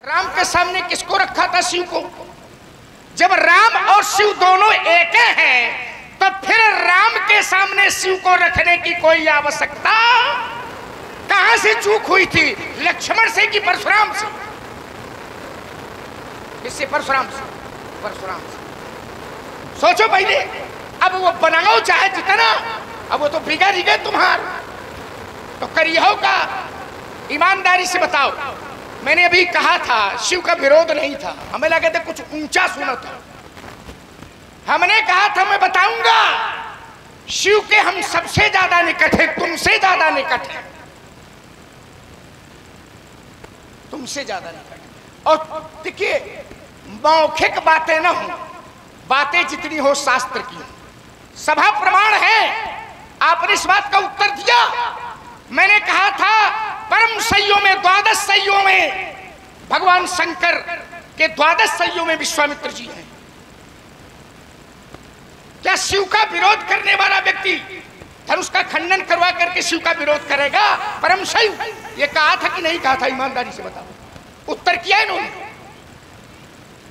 राम के सामने किसको रखा था? शिव को। जब राम और शिव दोनों एक हैं तो फिर राम के सामने शिव को रखने की कोई आवश्यकता कहां से चूक हुई थी? लक्ष्मण से कि परशुराम से? इससे परशुराम से। परशुराम से सोचो पहले। अब वो बनाओ चाहे जितना, अब वो तो बिगड़ ही गए तुम्हारा, तो करियो का। ईमानदारी से बताओ, मैंने अभी कहा था शिव का विरोध नहीं था, हमें लगा था कुछ ऊंचा सुना था। हमने कहा था मैं बताऊंगा शिव के हम सबसे ज्यादा निकट हैं, तुमसे ज्यादा निकट हैं, तुमसे ज्यादा निकट। और देखिए मौखिक बातें ना हो, बातें जितनी हो शास्त्र की, सभा प्रमाण है। आपने इस बात का उत्तर दिया। मैंने कहा था परम सैयों में, द्वादश सैयों में भगवान शंकर के द्वादश सैयों में विश्वामित्र जी हैं। क्या शिव का विरोध करने वाला व्यक्ति धनुष का खंडन करवा करके शिव का विरोध करेगा? परम शैव ये कहा था कि नहीं कहा था? ईमानदारी से बताओ। उत्तर किया इन्होंने।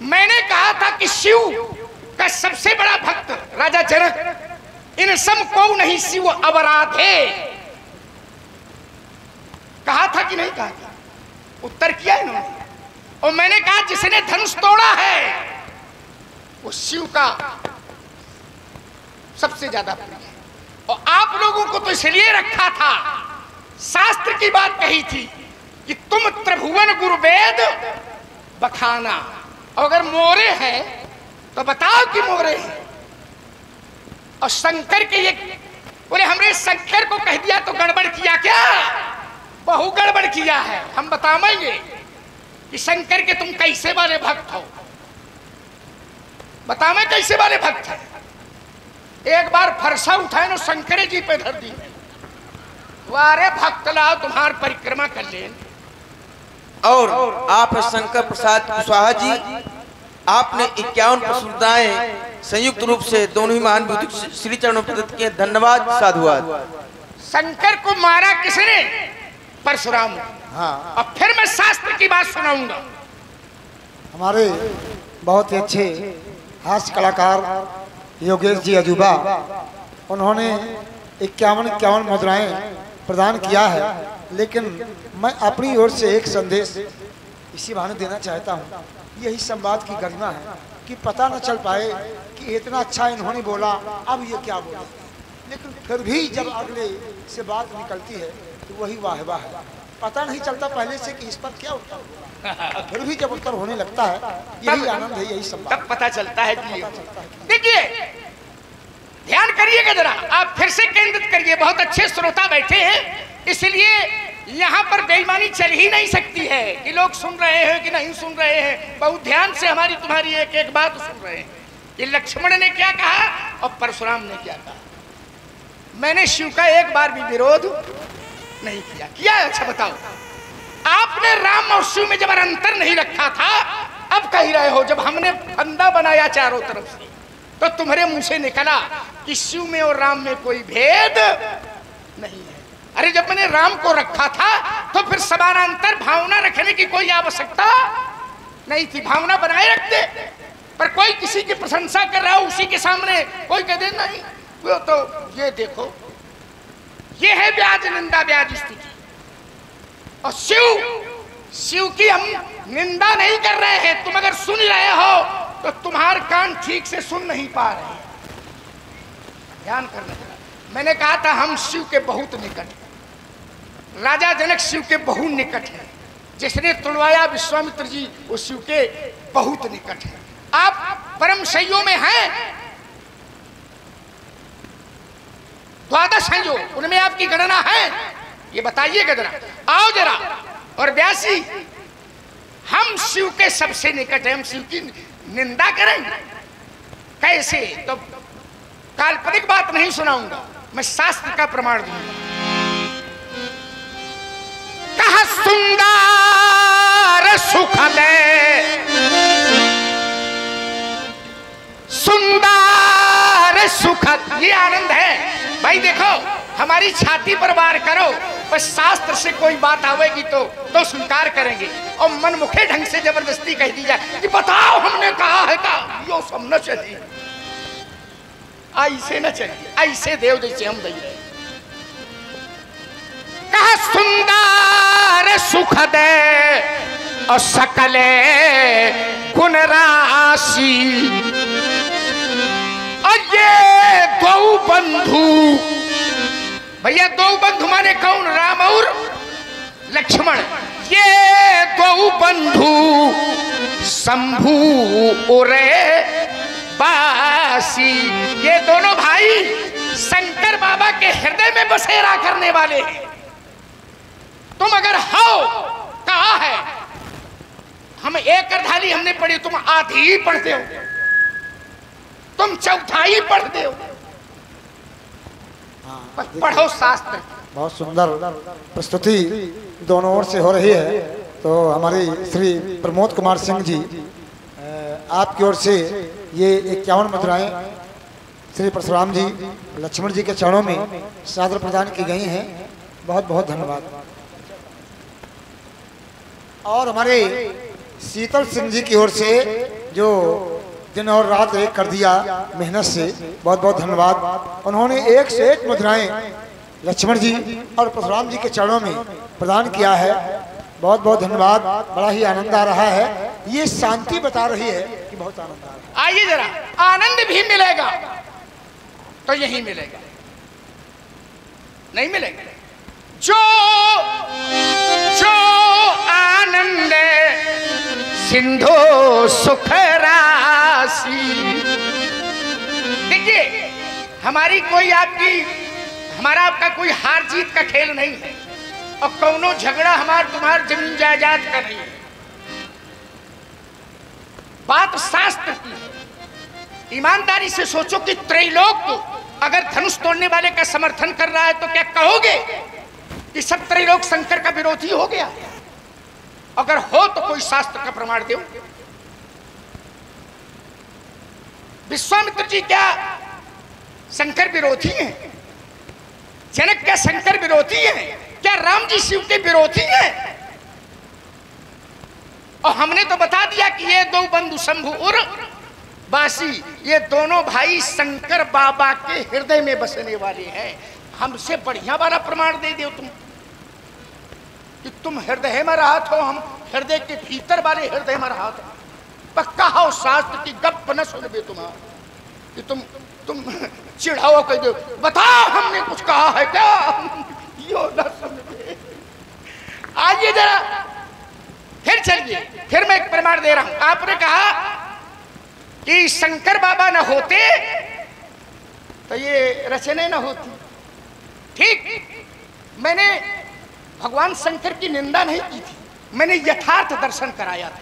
मैंने कहा था कि शिव का सबसे बड़ा भक्त राजा जनक, इन सब को नहीं शिव अवराधे, कहा था कि नहीं कहा था? उत्तर किया इन्होंने। और मैंने कहा जिसने धनुष तोड़ा है वो शिव का सबसे ज्यादा प्रिय है। और आप लोगों को तो इसलिए रखा था, शास्त्र की बात कही थी कि तुम त्रिभुवन गुरु वेद बखाना, और अगर मोरे हैं तो बताओ कि मोरे हैं। और शंकर के ये बोले हमने शंकर को कह दिया तो गड़बड़ किया क्या? बहु गड़बड़ किया है। हम बताएंगे कि शंकर के तुम कैसे वाले भक्त हो, बतावे कैसे वाले भक्त हैं। एक बार फरसा उठाए ना शंकर जी पे धर दी, वारे भक्त लाओ तुम्हार परिक्रमा कर ले। और आप शंकर प्रसाद कुशवाहा जी, आपने 51 प्रस्तुताएं संयुक्त रूप से दोनों ही महान विभूति श्री चरणों प्रदत्त किए। धन्यवाद, साधुवाद। शंकर को मारा किसने? परशुराम। हाँ। अब फिर मैं शास्त्र की बात सुनाऊंगा। हमारे बहुत ही अच्छे हास्य कलाकार योगेश जी अजूबा, उन्होंने 51 मुद्राएं प्रदान किया है। लेकिन मैं अपनी ओर से एक संदेश इसी बहाने देना चाहता हूँ। यही संवाद की गरिमा है कि पता न चल पाए कि इतना अच्छा इन्होंने बोला, अब ये क्या बोला। लेकिन फिर भी जब अगले से बात निकलती है तो वही वाहवा है। पता नहीं चलता पहले से कि इस पर क्या उत्तर, फिर भी जब उत्तर होने लगता है यही आनंद है, यही संवाद। तब पता चलता है कि देखिए ध्यान करिएगा जरा, आप फिर से केंद्रित करिए। बहुत अच्छे श्रोता बैठे हैं, इसलिए यहाँ पर बेईमानी चल ही नहीं सकती है कि लोग सुन रहे हैं कि नहीं सुन रहे हैं। बहुत ध्यान से हमारी तुम्हारी एक एक बात सुन रहे हैं कि लक्ष्मण ने क्या कहा और परशुराम ने क्या कहा। मैंने शिव का एक बार भी विरोध नहीं किया। किया है? अच्छा बताओ। आपने राम और शिव में जब अंतर नहीं रखा था, अब कह रहे हो जब हमने फंदा बनाया चारों तरफ से तो तुम्हारे मुंह से निकला कि शिव में और राम में कोई भेद नहीं है। अरे जब मैंने राम को रखा था तो फिर समानांतर भावना रखने की कोई आवश्यकता नहीं थी। भावना बनाए रखते, पर कोई किसी की प्रशंसा कर रहा हो उसी के सामने कोई कह दे नहीं वो तो ये देखो, ये है व्याज निंदा व्याज स्तुति। और शिव की हम निंदा नहीं कर रहे हैं। तुम अगर सुन रहे हो तो तुम्हारे कान ठीक से सुन नहीं पा रहे हैं। ध्यान करना। मैंने कहा था हम शिव के बहुत निकट हैं। राजा जनक शिव के बहुत निकट हैं। जिसने तुड़वाया विश्वामित्र जी वो शिव के बहुत निकट हैं। आप परम सैयों में हैं, द्वादश हैं जो, उनमें आपकी गणना है? ये बताइएगा जरा। आओ जरा। और व्यासी हम शिव के सबसे निकट हैं, हम शिव की निंदा करेंगे कैसे? तो काल्पनिक बात नहीं सुनाऊंगा, मैं शास्त्र का प्रमाण दूंगा। कहा सुंदर सुखद सुंदर सुखद, ये आनंद है भाई। देखो हमारी छाती पर वार करो, बस शास्त्र से कोई बात आवेगी तो स्वीकार करेंगे, और मनमुखे ढंग से जबरदस्ती कह दी जाए कि बताओ हमने कहा है का, यो सब न चलिए, ऐसे न चलिए, ऐसे देव जैसे हम दे कहा सुंदर सुख दे और सकले गुण राशि, और ये दो बंधु, भैया दो बंधु माने कौन? राम और लक्ष्मण। ये दो बंधु शंभु और बासी, ये दोनों भाई शंकर बाबा के हृदय में बसेरा करने वाले हैं। तुम अगर हो कहा है, हम एक अर्धाली हमने पढ़ी, तुम आधी ही पढ़ते हो, तुम चौथाई पढ़ते हो। पढ़ो शास्त्र। बहुत सुंदर प्रस्तुति दोनों ओर से हो रही है। तो हमारे श्री प्रमोद कुमार सिंह जी, आपकी ओर से ये 51 मुद्राएं श्री परशुराम जी लक्ष्मण जी के चरणों में सादर प्रदान की गई हैं। बहुत बहुत धन्यवाद। और हमारे शीतल सिंह जी की ओर से जो दिन और रात एक कर दिया मेहनत से, बहुत बहुत धन्यवाद। उन्होंने 1 से 1 मुद्राएं लक्ष्मण जी और परशुराम जी के चरणों में प्रदान किया है। बहुत बहुत धन्यवाद। बड़ा ही आनंद आ रहा है। ये शांति बता रही है कि बहुत आनंद आ रहा है। आइए जरा, आनंद भी मिलेगा तो यही मिलेगा, नहीं मिलेगा। जो जो आनंद सिंधु सुख राशि। देखिए, हमारी कोई आपकी, हमारा आपका कोई हार जीत का खेल नहीं है, और कौनो झगड़ा हमार तुम्हार जमीन जायदाद का नहीं है। बात शास्त्र की है। ईमानदारी से सोचो कि त्रैलोक अगर धनुष तोड़ने वाले का समर्थन कर रहा है तो क्या कहोगे कि सब त्रैलोक शंकर का विरोधी हो गया? अगर हो तो कोई शास्त्र का प्रमाण दो। विश्वामित्र जी क्या शंकर विरोधी हैं? जनक क्या शंकर विरोधी हैं? क्या राम जी शिव के विरोधी हैं? और हमने तो बता दिया कि ये दो बंधु शंभु और बासी, ये दोनों भाई शंकर बाबा के हृदय में बसने वाले हैं। हमसे बढ़िया वाला प्रमाण दे दो तुम कि तुम हृदय में रहा हो, हम हृदय के भीतर वाले हृदय में रहा हो। पक्का हो शास्त्र की गप न सुन बे तुम्हारा कि तुम चिढ़ाओ कह दो, बताओ हमने कुछ कहा है क्या? यो न सुन बे। आइए जरा फिर चलिए, फिर मैं एक प्रमाण दे रहा हूं। आपने कहा कि शंकर बाबा न होते तो ये रचने न होती। ठीक, मैंने भगवान शंकर की निंदा नहीं की थी, मैंने यथार्थ दर्शन कराया था।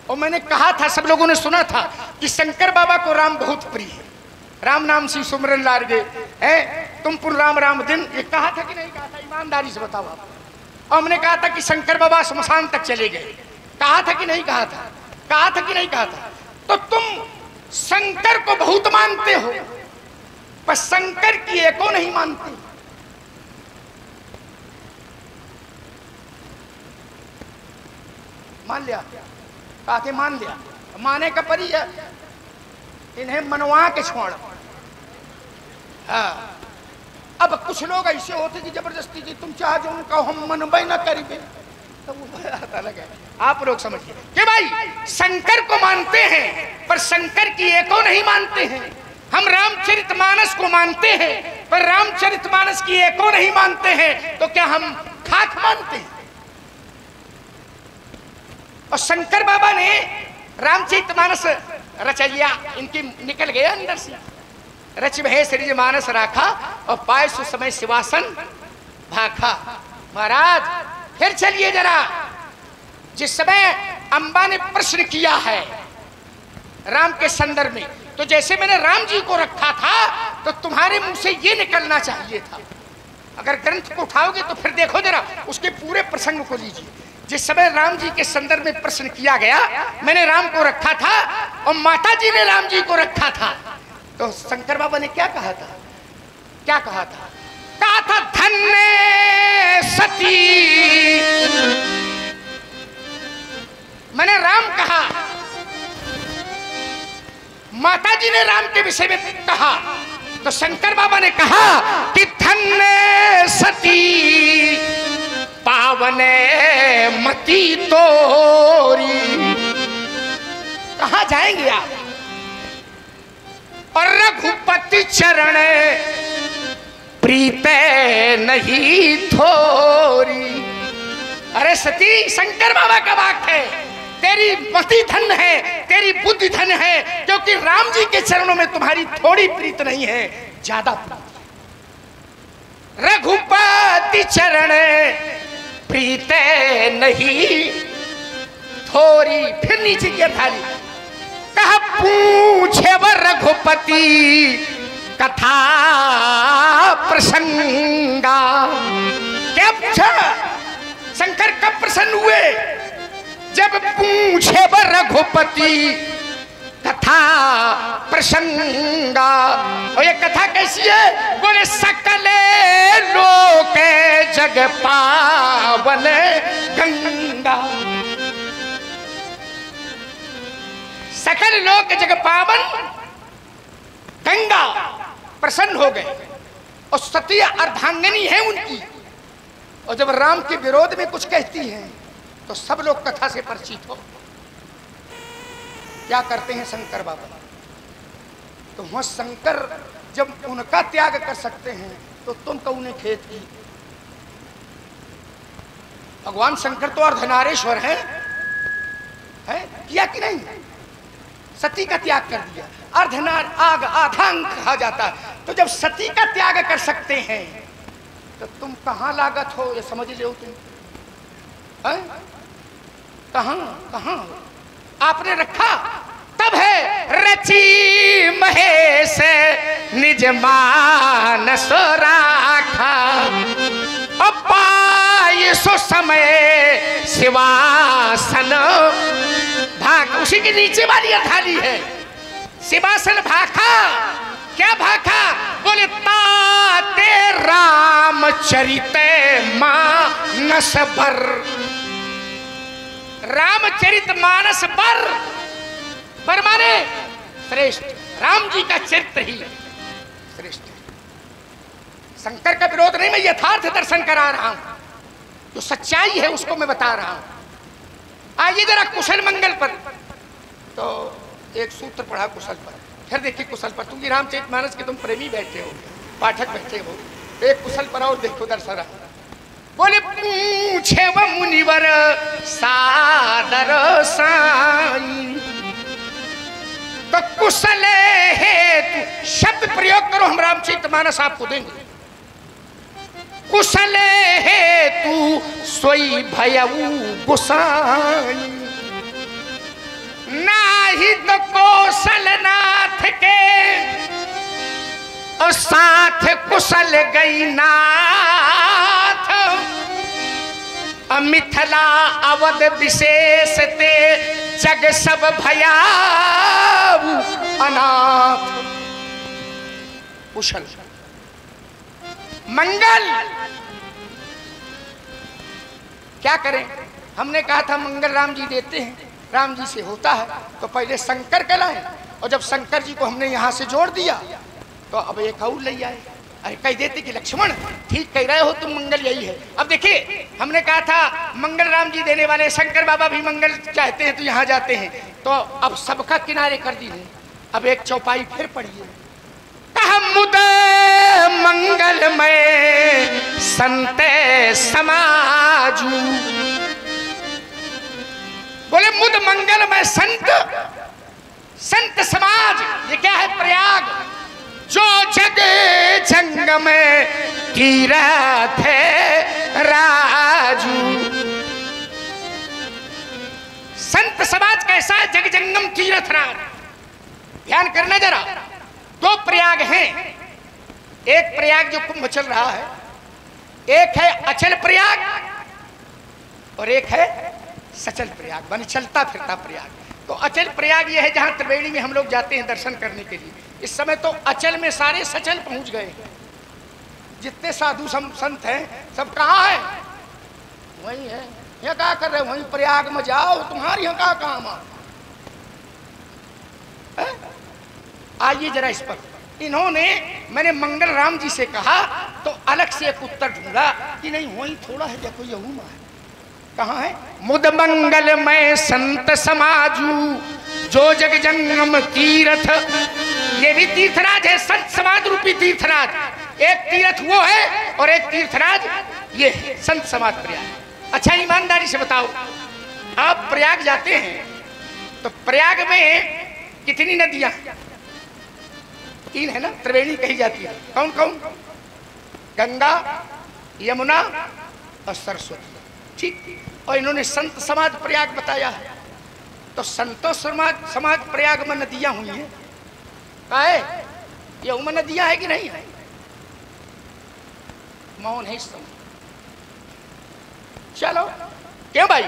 और मैंने कहा था, सब लोगों ने सुना था कि शंकर बाबा को राम बहुत प्रिय है। राम नाम से सुमरन लार गए हैं तुम पुन राम राम दिन, ये कहा था कि नहीं कहा था? ईमानदारी से बताओ आप। और हमने कहा था कि शंकर बाबा श्मशान तक चले गए, कहा था कि नहीं कहा था? कहा था कि नहीं कहा था? तो तुम शंकर को बहुत मानते हो, पर शंकर की एको नहीं मानते। मान लिया? कहा थे मान लिया। माने का परी है, इन्हें मनवा के छोड़। हाँ, अब कुछ लोग ऐसे होते कि जबरदस्ती की तुम चाह जो उनका हम मनबे न करेंगे, तो वो अलग है। आप लोग समझिए कि भाई शंकर को मानते हैं पर शंकर की एको नहीं मानते हैं। हम रामचरितमानस को मानते हैं पर रामचरितमानस की एको नहीं मानते हैं। तो क्या हम खाक मानते हैं? और शंकर बाबा ने रामचरितमानस रचैया इनकी निकल गया अंदर से। रच भय सृज मानस राखा और पाए सु समय शिवासन भाखा। महाराज फिर चलिए जरा, जिस समय अंबा ने प्रश्न किया है राम के संदर्भ में, तो जैसे मैंने राम जी को रखा था तो तुम्हारे मुंह से ये निकलना चाहिए था। अगर ग्रंथ को उठाओगे तो फिर देखो जरा उसके पूरे प्रसंग को लीजिए। जिस समय राम जी के संदर्भ में प्रश्न किया गया, मैंने राम को रखा था और माता जी ने राम जी को रखा था, तो शंकर बाबा ने क्या कहा था? क्या कहा था? कहा था धन्य सती, मैंने राम कहा, माता जी ने राम के विषय में कहा, तो शंकर बाबा ने कहा कि धन्य सती पावने मती तोरी। कहाँ जाएंगे आप? और रघुपति चरण प्रीत नहीं थोरी। अरे सती, शंकर बाबा का वाक्य है, तेरी मति धन है, तेरी बुद्धि धन है, क्योंकि राम जी के चरणों में तुम्हारी थोड़ी प्रीत नहीं है, ज्यादा प्रीत। रघुपति चरण प्रीत नहीं थोरी। फिर नीचे की थाली कहा पूछे व रघुपति कथा प्रसंगा। क्या पूछा? शंकर कब प्रसन्न हुए? जब पूछे व रघुपति कथा प्रसंगा। और ये कथा कैसी है? बोले सकले लोक जग पावन गंगा। सकल लोक जग पावन गंगा प्रसन्न हो गए। और सती अर्धांगिनी है उनकी। और जब राम के विरोध में कुछ कहती हैं तो सब लोग कथा से परिचित हो। क्या करते हैं शंकर बाबा? तो वह शंकर जब उनका त्याग कर सकते हैं तो तुम तो उन्हें खेत की। भगवान शंकर तो अर्धनारेश्वर है किया कि नहीं? सती का त्याग कर दिया। अर्धनार आग आधांग कहा जाता। तो जब सती का त्याग कर सकते हैं तो तुम कहां लागत हो, ये समझ लो तुम। कहां आपने रखा? तब है रची महेश निज मानस राखा, अपाय सो समय शिवासन भाग। उसी के नीचे वाली थाली है शिवासन भाखा। क्या भाखा? बोले ताते रामचरित मानस बर। रामचरित मानस पर माने श्रेष्ठ। राम जी का चरित्र ही श्रेष्ठ है। शंकर का विरोध नहीं, मैं यथार्थ दर्शन करा रहा हूं, जो सच्चाई है उसको मैं बता रहा हूं। आइए जरा कुशल मंगल पर। तो एक सूत्र पढ़ा कुशल पर, फिर देखिए कुशल पर। तुम रामचरितमानस के तुम प्रेमी बैठे हो, पाठक बैठे हो, एक कुशल पर और देखो दर्शन। बोले पूछे व मुनिवर सादर साई, तो कुशल हेतु शब्द प्रयोग करो, हम रामचरितमानस आपको देंगे। कुशल हेतु सोई भयऊ गुसाई, नाही तो कौशलनाथ के और साथ कुशल गई नाथ। मिथिला अवध विशेष ते जग सब भयाऊ अनाथ। कुशल मंगल क्या करें? हमने कहा था मंगल राम जी देते हैं, राम जी से होता है, तो पहले शंकर कहलाए। और जब शंकर जी को हमने यहाँ से जोड़ दिया तो अब एक और ले आए। अरे कह देते कि लक्ष्मण ठीक कह रहे हो तुम, मंगल यही है। अब देखिए हमने कहा था मंगल राम जी देने वाले, शंकर बाबा भी मंगल चाहते हैं तो यहाँ जाते हैं। तो अब सबका किनारे कर दिए। अब एक चौपाई फिर पढ़िए। मुद मंगलमय संत समाजू। बोले मुद मंगलमय संत, संत समाज। ये क्या है? प्रयाग, जो जग जंगम तीरथ राजू। संत समाज कैसा है? जग जंगम तीरथ राज। ध्यान करना जरा। दो प्रयाग हैं। एक प्रयाग जो कुंभ चल रहा है, एक है अचल प्रयाग और एक है सचल प्रयाग, माने चलता फिरता प्रयाग। तो अचल प्रयाग ये है जहां त्रिवेणी में हम लोग जाते हैं दर्शन करने के लिए। इस समय तो अचल में सारे सचल पहुंच गए। जितने साधु संत हैं सब कहाँ है? वही है। यहाँ क्या कर रहे हो? वहीं प्रयाग में जाओ, तुम्हारे यहाँ क्या काम है? आइए जरा इस पर। इन्होंने, मैंने मंगल राम जी से कहा तो अलग से एक उत्तर ढूंढा कि नहीं वही थोड़ा है, देखो यहू में है। कहाँ है? मुद मंगल में संत समाजू जो जग जंगम तीर्थ। ये भी तीर्थराज है, संत समाज रूपी तीर्थराज। एक तीर्थ वो है और एक तीर्थराज ये है, संत समाज प्रयाग। अच्छा ईमानदारी से बताओ, आप प्रयाग जाते हैं तो प्रयाग में कितनी नदियां? 3 है ना, त्रिवेणी कही जाती है। कौन कौन? गंगा, यमुना और सरस्वती। ठीक। और इन्होंने संत समाज प्रयाग बताया है, तो संतो समाज प्रयाग में नदियां हुई हैं। कहा है ये उमन नदियां है कि नहीं है? मौन है इस समय। चलो क्यों भाई,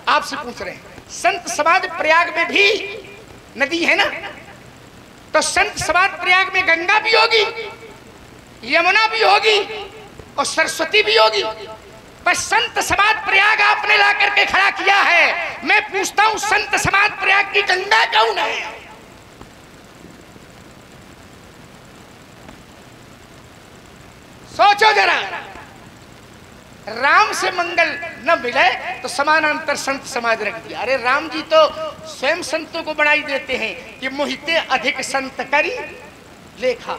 आपसे पूछ रहे हैं। संत समाज प्रयाग में भी नदी है ना, तो संत समाज प्रयाग में गंगा भी होगी, यमुना भी होगी और सरस्वती भी होगी। पर संत समाज प्रयाग आपने ला करके खड़ा किया है। मैं पूछता हूं संत समाज प्रयाग की गंगा कौन है? सोचो जरा। राम से मंगल न मिले तो समानांतर संत समाज रख दिया। अरे राम जी तो स्वयं संतों को बढ़ाई देते हैं कि मोहिते अधिक संत करी लेखा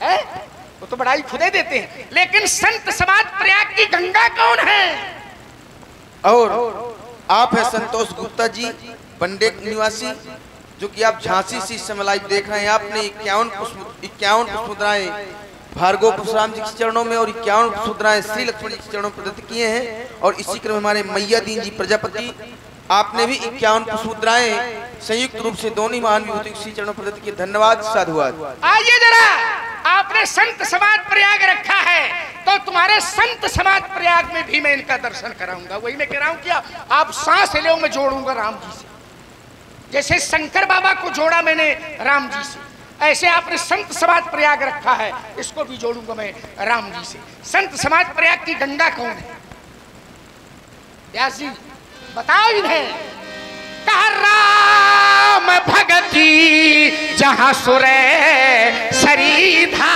है, वो तो बढ़ाई खुदे देते हैं। लेकिन संत समाज प्रयाग की गंगा कौन है? और आप है संतोष गुप्ता जी, पंडेक निवासी, जो कि आप झांसी से इस समय लाइव देख रहे हैं। आपने 51 पुष्प मुद्राएं भार्गव परशुराम जी के चरणों में और 51 पुष्प मुद्राएं श्री लक्ष्मण जी के चरणों में प्रदत्त किए हैं। और इसी क्रम हमारे मैया दीन जी प्रजापति, आपने भी 51 पुष्प मुद्राएं संयुक्त रूप से दोनों महान विभूतियों श्री चरणों प्रदत्त किए। धन्यवाद, साधुवाद। आइए जरा, आपने संत समाज प्रयाग रखा है तो तुम्हारे संत समाज प्रयाग में भी मैं इनका दर्शन कराऊंगा। वही मैं कह रहा हूं कि आप सांस ले, मैं जोड़ूंगा राम जी से। जैसे शंकर बाबा को जोड़ा मैंने राम जी से, ऐसे आपने संत समाज प्रयाग रखा है, इसको भी जोड़ूंगा मैं राम जी से। संत समाज प्रयाग की गंगा कौन है? व्यास जी बताओ इन्हें। कहा राम भगती जहां सुरे सरीधा।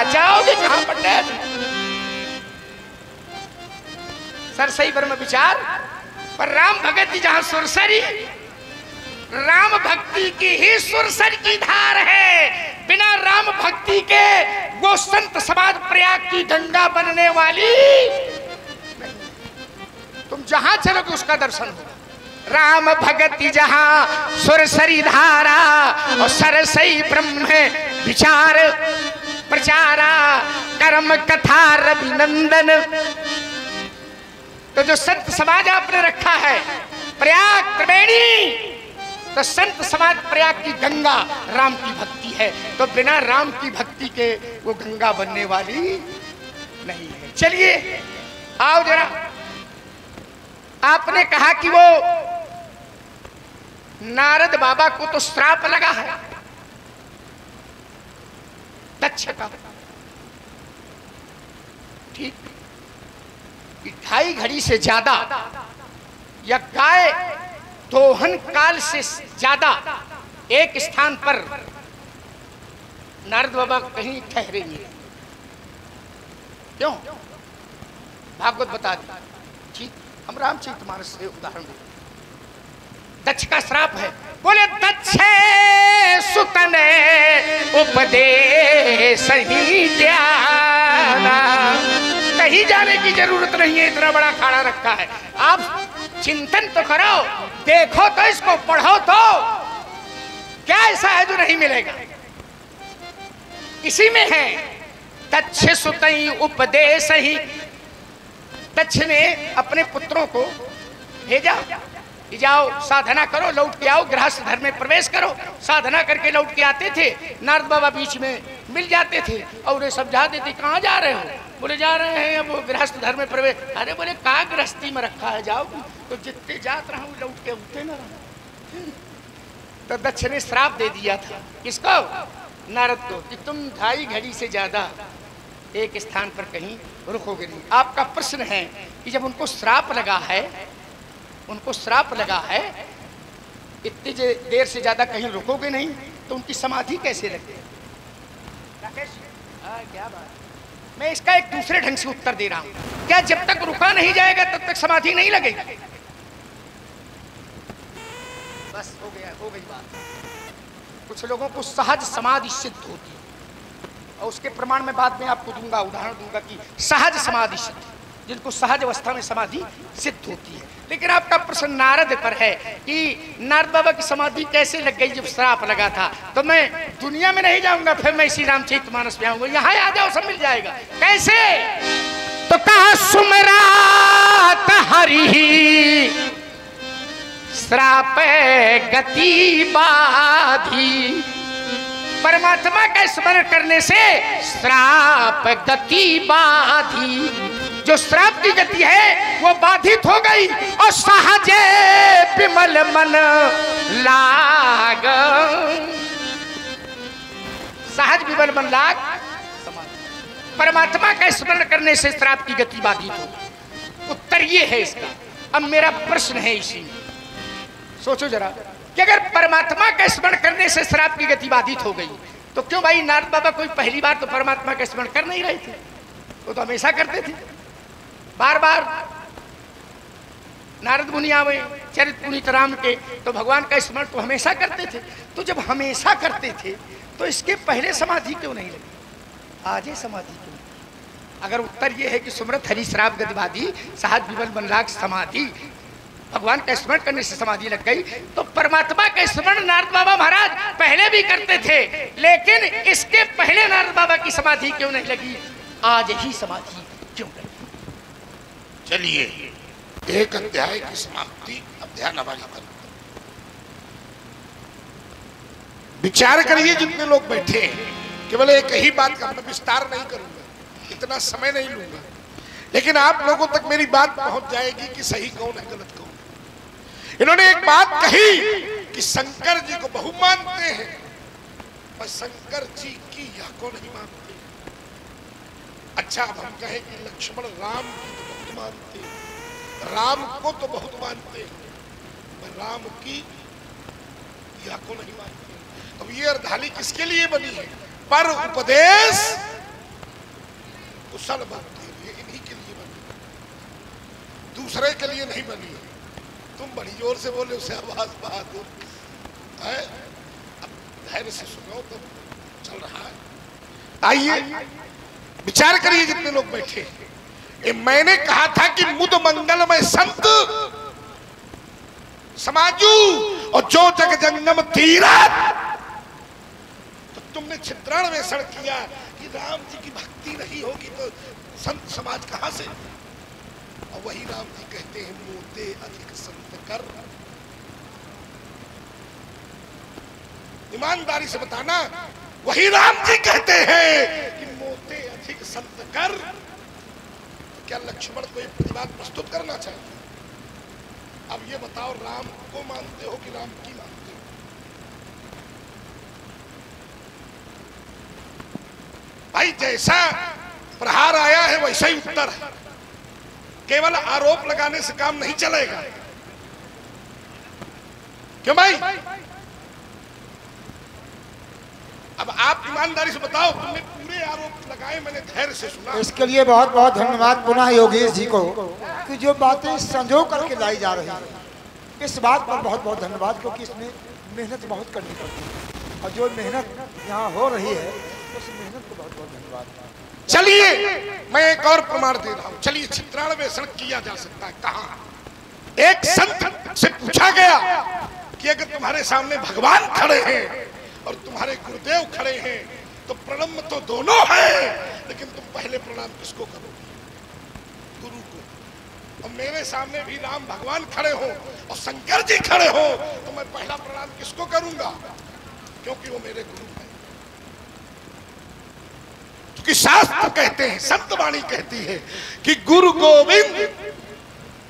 जाओगे कहां पंडित? सरसई पर में विचार। पर राम भगती जहां सुरसरी, राम भक्ति की ही सुरसर की धार है। बिना राम भक्ति के वो संत समाज प्रयाग की गंगा बनने वाली। तुम जहां चलोगे उसका दर्शन होगा। राम भगति जहां सुरसरी धारा और सरसई ब्रह्म विचार प्रचारा कर्म कथा रविनंदन। तो जो संत समाज आपने रखा है प्रयाग त्रिवेणी, तो संत समाज प्रयाग की गंगा राम की भक्ति है। तो बिना राम की भक्ति के वो गंगा बनने वाली नहीं है। चलिए आओ जरा। आपने कहा कि वो नारद बाबा को तो श्राप लगा है दक्ष का। ठीक, 2.5 घड़ी से ज्यादा या गाय दोहन काल से ज्यादा एक स्थान पर नारद बाबा कहीं ठहरे नहीं। क्यों? भागवत बता दी। ठीक, हम रामचरितमानस से उदाहरण दें। दक्ष का श्राप है। बोले दक्षे सुतने उपदेश ही ज्ञाना। कहीं जाने की जरूरत नहीं है, इतना बड़ा खाड़ा रखा है। आप चिंतन तो करो, देखो तो, इसको पढ़ो तो, क्या ऐसा है जो नहीं मिलेगा? इसी में है दक्ष सुतई उपदेश ही। दक्ष ने अपने पुत्रों को भेजा कि जाओ साधना करो, लौट के आओ, गृहस्थ धर्म में प्रवेश करो। साधना करके लौट के आते थे, नारद बाबा बीच में मिल जाते थे और उन्हें समझा देते, कहाँ जा रहे हो? बोले जा रहे हैं अब गृहस्थ धर्म में प्रवेश। अरे बोले कहाँ गृहस्थी में रखा है, जाओ। तो जितने जात रहा हूँ लौट के उठते न रहा। तो दक्ष ने श्राप दे दिया था। किसको? नारद को, कि तुम 2.5 घड़ी से ज्यादा एक स्थान पर कहीं रुकोगे नहीं। आपका प्रश्न है कि जब उनको श्राप लगा है, उनको श्राप लगा है, इतनी देर से ज्यादा कहीं रुकोगे नहीं, तो उनकी समाधि कैसे लगे? क्या बात, मैं इसका एक दूसरे ढंग से उत्तर दे रहा हूं। क्या जब तक रुका नहीं जाएगा तब तक समाधि नहीं लगेगी? बस हो गया, हो गई बात। कुछ लोगों को सहज समाधि सिद्ध होती है और उसके प्रमाण में बाद में आपको दूंगा, उदाहरण दूंगा कि सहज समाधि सिद्ध, जिनको सहज अवस्था में समाधि सिद्ध होती है। लेकिन आपका प्रश्न नारद पर है कि नारद बाबा की समाधि कैसे लग गई जब श्राप लगा था। तो मैं दुनिया में नहीं जाऊंगा, फिर मैं इसी रामचरितमानस में आऊंगा, यहाँ आ जाओ सब मिल जाएगा। कैसे? तो कहा सुमरात हरि श्राप गति बाधी, परमात्मा का स्मरण करने से श्राप गति बाधी, जो श्राप की गति है वो बाधित हो गई और सहजे विमल मन लाग, सहज विमल मन लाग परमात्मा का स्मरण करने से श्राप की गति बाधित हो। उत्तर ये है इसका। अब मेरा प्रश्न है इसी में, सोचो जरा कि अगर परमात्मा का स्मरण करने से श्राप की गति बाधित हो गई तो क्यों भाई नारद बाबा कोई पहली बार तो परमात्मा का स्मरण कर नहीं रहे थे? वो तो हमेशा करते थे, बार बार नारद मुनि आवे चरित पुनीत राम के तो भगवान का स्मरण तो हमेशा करते थे। तो जब हमेशा करते थे तो इसके पहले समाधि क्यों नहीं लगी, आज ही समाधि क्यों? अगर उत्तर यह है कि सुमरत हरि श्राप गतिबाधी सहज विमल मन लाग समाधि, भगवान का स्मरण करने से समाधि लग गई, तो परमात्मा का स्मरण नारद बाबा महाराज पहले भी करते थे, लेकिन इसके पहले नारद बाबा की समाधि क्यों नहीं लगी, आज ही समाधि क्यों लगी? चलिए एक अध्याय की समाप्ति अध्याय नवाली पर विचार करिए। जितने लोग बैठे हैं, केवल एक ही बात का मैं विस्तार नहीं करूंगा, इतना समय नहीं लूंगा, लेकिन आप लोगों तक मेरी बात पहुंच जाएगी कि सही कौन है गलत कौन। इन्होंने एक बात कही कि शंकर जी को बहु मानते हैं, पर शंकर जी की या को नहीं मानते। अच्छा, अब हम कहें कि लक्ष्मण राम की तो बहुत मानते हैं, राम को तो बहुत मानते हैं, पर राम की या को नहीं मानते। अब ये अर्धाली किसके लिए बनी है? पर उपदेश कुशल बनते हैं, इन्हीं के लिए बनी, दूसरे के लिए नहीं बनी है। तुम बड़ी जोर से बोले उसे आवाज बहादुर है, अब धैर्य से सुनो तो चल रहा है। आइए विचार करिए जितने लोग बैठे। मैंने कहा था कि मुद मंगलमय संत समाजू और जो जग जंगम तीरथ, तो तुमने चित्रण में सड़ किया कि राम जी की भक्ति नहीं होगी तो संत समाज कहां से? और वही राम जी कहते हैं मोते अधिक संत कर। ईमानदारी से बताना, वही राम जी कहते हैं कि मोते अधिक संत कर। क्या लक्ष्मण को एक प्रतिवाद प्रस्तुत करना चाहिए? अब ये बताओ, राम को मानते हो कि राम की मानते हो? भाई जैसा प्रहार आया है वैसा ही उत्तर है, केवल आरोप लगाने से काम नहीं चलेगा। क्यों भाई? अब आप ईमानदारी से बताओ, तुमने पूरे आरोप लगाए, मैंने धैर्य से सुना। इसके लिए बहुत बहुत धन्यवाद पुनः योगेश जी को कि जो बातें संजो करके लाई जा रही है, इस बात पर बहुत बहुत धन्यवाद, क्योंकि इसमें मेहनत बहुत करनी पड़ती है और जो मेहनत यहाँ हो रही है उस मेहनत को बहुत बहुत धन्यवाद। चलिए मैं एक और प्रमाण दे रहा हूं। चलिए चित्रान्वेषण किया जा सकता है। कहाँ? एक संत से पूछा गया कि अगर तुम्हारे सामने भगवान खड़े हैं और तुम्हारे गुरुदेव खड़े हैं तो प्रणाम तो दोनों हैं, लेकिन तुम पहले प्रणाम किसको करोगे? गुरु को। और मेरे सामने भी राम भगवान खड़े हो और शंकर जी खड़े हो तो मैं पहला प्रणाम किसको करूंगा? क्योंकि वो मेरे गुरु हैं। क्योंकि शास्त्र कहते हैं, संत वाणी कहती है कि गुरु गोविंद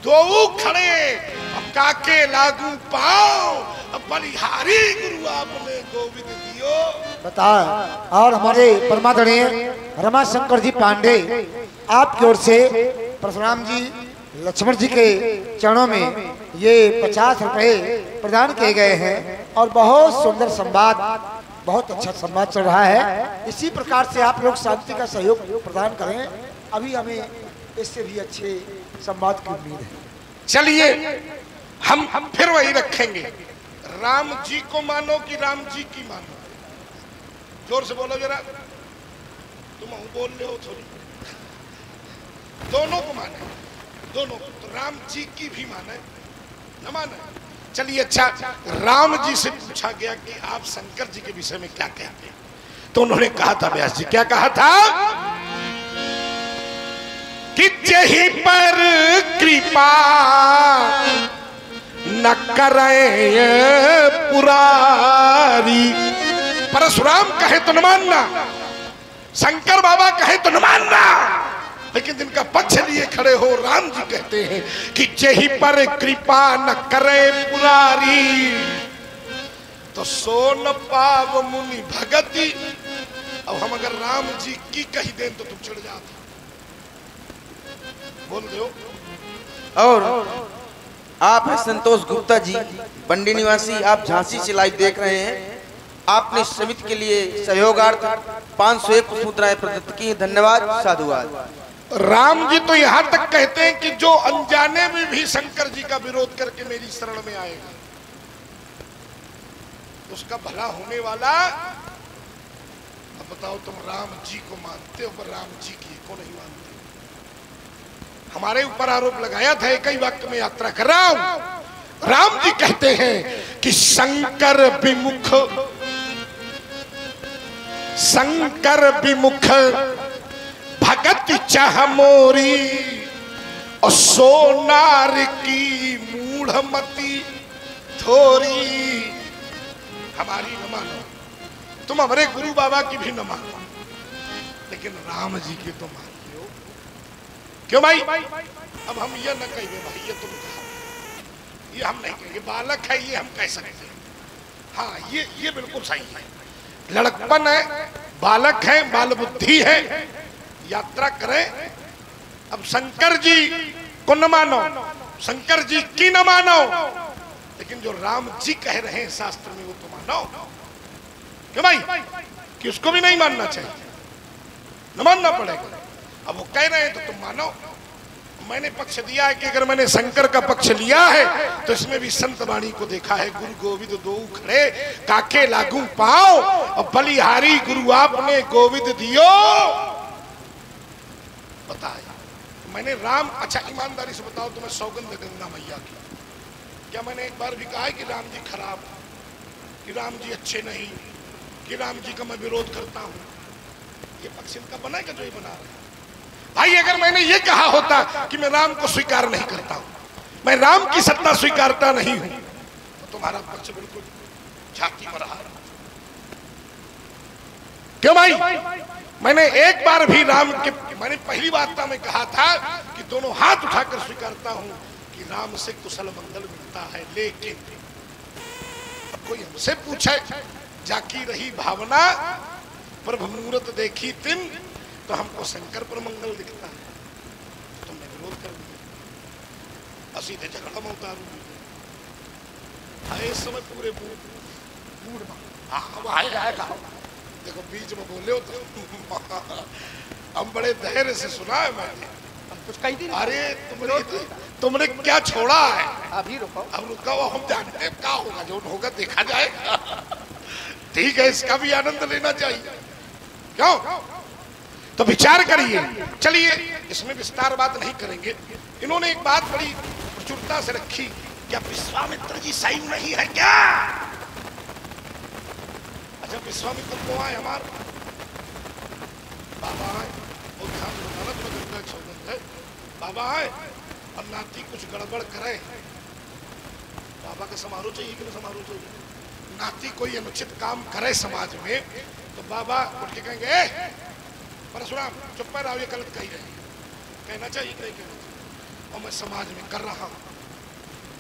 दो खड़े अब काके लागू पाओ, अब बलिहारी गुरु आपने गोविंद दियो बताएं। और हमारे परमादरणीय रमाशंकर जी पांडे आपकी ओर से परशुराम जी लक्ष्मण जी के चरणों में ये 50 रुपए प्रदान किए गए हैं और बहुत सुंदर संवाद, बहुत अच्छा संवाद चल रहा है। इसी प्रकार से आप लोग शांति का सहयोग प्रदान करें, अभी हमें इससे भी अच्छे संवाद की उम्मीद है। चलिए हम फिर वही रखेंगे, राम जी को मानो कि राम जी की मानो। जोर से बोलो जरा, तुम बोल रहे हो थोड़ी। दोनों को माने, दोनों को। तो राम जी की भी माने न माने। चलिए अच्छा, राम जी से पूछा गया कि आप शंकर जी के विषय में क्या कहते हैं, तो उन्होंने कहा था, व्यास जी क्या कहा था कि जहीं पर कृपा न करे पुरारी। परशुराम कहे तो न मानना, शंकर बाबा कहे तो न मानना, लेकिन जिनका पक्ष लिए खड़े हो राम जी कहते हैं कि जहीं पर कृपा न करे पुरारी तो सो न पाव मुनि भगति। अब हम अगर राम जी की कही दें तो तुम चिढ़ जाते, बोल दो। और आप हैं संतोष गुप्ता जी, बंडी निवासी, आप झांसी से लाइव देख रहे हैं। आपने समिति के लिए सहयोगार्थ 501 मुद्राएं प्रदत्त की, धन्यवाद, साधुवाद। राम जी तो यहां तक कहते हैं कि जो अनजाने में भी शंकर जी का विरोध करके मेरी शरण में आएगा उसका भला होने वाला। अब बताओ, तुम राम जी को मानते हो पर राम जी की को नहीं मानते। हमारे ऊपर आरोप लगाया था, एक ही वाक्य में यात्रा कर रहा हूं। राम जी कहते हैं कि शंकर विमुख भगत चाह मोरी और सोनार की मूढ़मती थोरी। हमारी न मानो, तुम हमारे गुरु बाबा की भी न मानो, लेकिन राम जी की तो मान लो। क्यों भाई? अब हम ये न कहेंगे भाई ये तुम कहा, ये हम नहीं कहेंगे। बालक है ये हम कह सकते हैं, हाँ ये बिल्कुल सही है। लड़कपन है, बालक है, बाल बुद्धि है, यात्रा करें। अब शंकर जी को न मानो, शंकर जी की न मानो, लेकिन जो राम जी कह रहे हैं शास्त्र में वो तो मानो। क्यों भाई? कि उसको भी नहीं मानना चाहिए, न मानना पड़ेगा। अब वो कह रहे हैं तो तुम मानो। मैंने पक्ष दिया है कि अगर मैंने शंकर का पक्ष लिया है तो इसमें भी संत वाणी को देखा है। गुरु गोविंद दो खड़े काके लागू पाओ और बलिहारी गुरु आपने गोविंद दियो। बताए मैंने राम। अच्छा ईमानदारी से बताओ, तुम्हें सौगंध गंगा मैया की, क्या मैंने एक बार भी कहा है कि राम जी खराब, कि राम जी अच्छे नहीं, कि राम जी का मैं विरोध करता हूं? ये पक्ष इनका बनाएगा जो ये बना रहे हैं। भाई अगर मैंने ये कहा होता कि मैं राम को स्वीकार नहीं करता हूं, मैं राम की सत्ता स्वीकारता नहीं हूं, तो तुम्हारा पक्ष बिल्कुल झांकी में रहा। क्यों भाई? मैंने एक बार भी राम के, मैंने पहली वार्ता में कहा था कि दोनों हाथ उठाकर स्वीकारता हूं कि राम से कुशल मंगल मिलता है। लेकिन अब कोई हमसे पूछे जाकी रही भावना प्रभु मूर्त देखी तिन, तो हमको शंकर पर मंगल दिखता है, तुमने विरोध कर दिया, सीधे झगड़ा में उतारू। इस समय पूरे मूड देखो बीच में बोले हो तो हम बड़े धैर्य से सुना है मैंने। कुछ कही थी? अरे तुमने क्या छोड़ा है? अभी रुको, अब रुका हुआ, हम जानते हैं क्या होगा, जो होगा देखा जाएगा। ठीक है, इसका भी आनंद लेना चाहिए। क्यों? तो विचार करिए। चलिए इसमें विस्तार बात नहीं करेंगे। इन्होंने एक बात बड़ी प्रचुरता से रखी, क्या विश्वामित्र जी सही नहीं है क्या? अच्छा विश्वामित्र को आए हमारे बाबा आए, और ध्यान लगाना तो गंगा सौगंध है, बाबा आए और नाती कुछ गड़बड़ करे, बाबा का समारोह चाहिए कि नहीं समारोह चाहिए? नाती कोई अनुचित काम करे समाज में तो बाबा उठ के कहेंगे परशुराम चुप रहो, ये गलत कही रहे, कहना चाहिए नहीं कहना चाहिए, और मैं समाज में कर रहा हूं।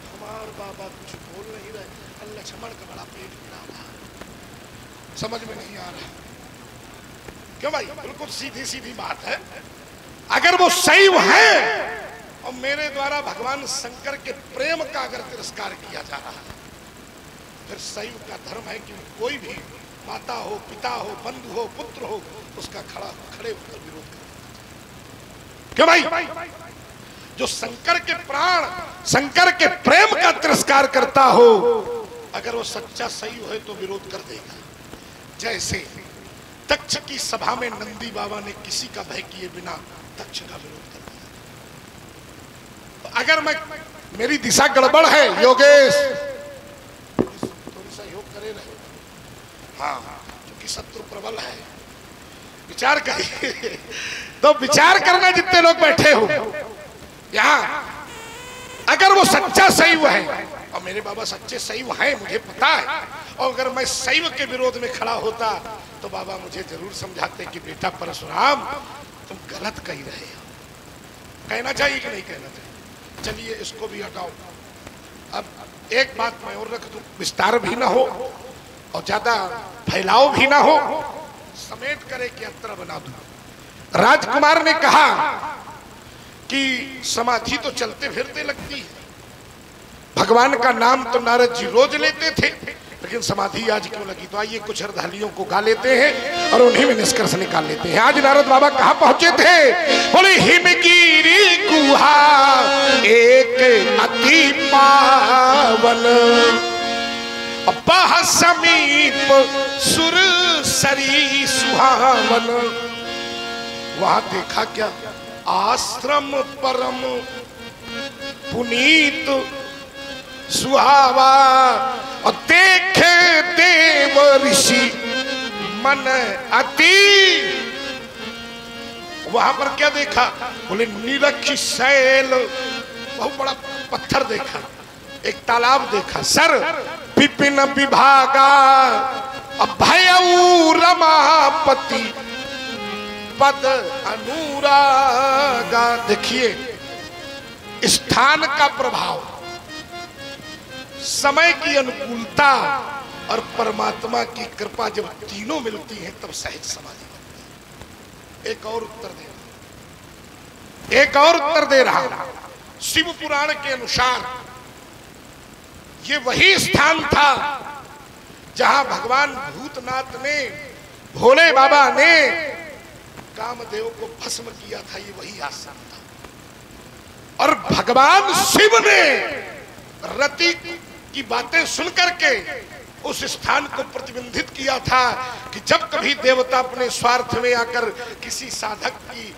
हमारे बाबा कुछ बोल नहीं रहे, लक्ष्मण का बड़ा पेट पड़ा था, समझ में नहीं आ रहा। क्यों भाई? बिल्कुल सीधी सीधी बात है। अगर वो शैव है और मेरे द्वारा भगवान शंकर के प्रेम का अगर तिरस्कार किया जा रहा है, फिर शैव का धर्म है कि कोई भी माता हो, पिता हो, बंधु हो, पुत्र हो, उसका खड़े होकर विरोध कर। क्यों भाई? जो शंकर के प्राण, शंकर के प्रेम का तिरस्कार करता हो, अगर वो सच्चा शैव है तो विरोध कर देगा। जैसे तक्ष की सभा में नंदी बाबा ने किसी का भय किए बिना तक्ष का विरोध कर दिया। तो अगर मेरी दिशा गड़बड़ है, योगेश थोड़ी सहयोग करे रहे। हाँ, क्योंकि शत्रु प्रबल है। विचार करिए। तो विचार करना जितने लोग बैठे हो यहाँ, अगर वो सच्चा शैव है, और मेरे बाबा सच्चे शैव हैं, मुझे पता है, और अगर मैं शैव के विरोध में खड़ा होता तो बाबा मुझे जरूर समझाते कि बेटा परशुराम तुम गलत कह रहे हो। कहना चाहिए कि नहीं कहना चाहिए? चलिए इसको भी हटाओ। अब एक बात मैं और रख दूं, विस्तार भी ना हो और ज्यादा फैलाव भी ना हो, समेट करे कि यात्रा बना दूं। राजकुमार ने कहा कि समाधि तो चलते फिरते लगती है, भगवान का नाम तो नारद जी रोज लेते थे, लेकिन समाधि आज क्यों लगी? तो आइए कुछ श्रद्धालुओं को गा लेते हैं और उन्हीं में निष्कर्ष निकाल लेते हैं। आज नारद बाबा कहां पहुंचे थे? बोले हिमगिरी गुहा एक अति पावन, बह समीप सुर सरी सुहावन। वहां देखा क्या? आश्रम परम पुनीत सुहावा, और देखे देव ऋषि मन अति। वहां पर क्या देखा? बोले नीलक्षी शैल, बहुत बड़ा पत्थर देखा, एक तालाब देखा, सर विपिन विभागा, अभयऊ रमापति पद अनुरागा। देखिए स्थान का प्रभाव, समय की अनुकूलता और परमात्मा की कृपा जब तीनों मिलती हैं तब सहज समाधि बनती है। एक और उत्तर दे रहा शिव पुराण के अनुसार ये वही स्थान था जहां भगवान भूतनाथ ने, भोले बाबा ने कामदेव को भस्म किया था। ये वही आश्रम था। और भगवान शिव ने रति की बातें सुनकर के उस स्थान को प्रतिबंधित किया था कि जब कभी देवता अपने स्वार्थ में आकर किसी साधक की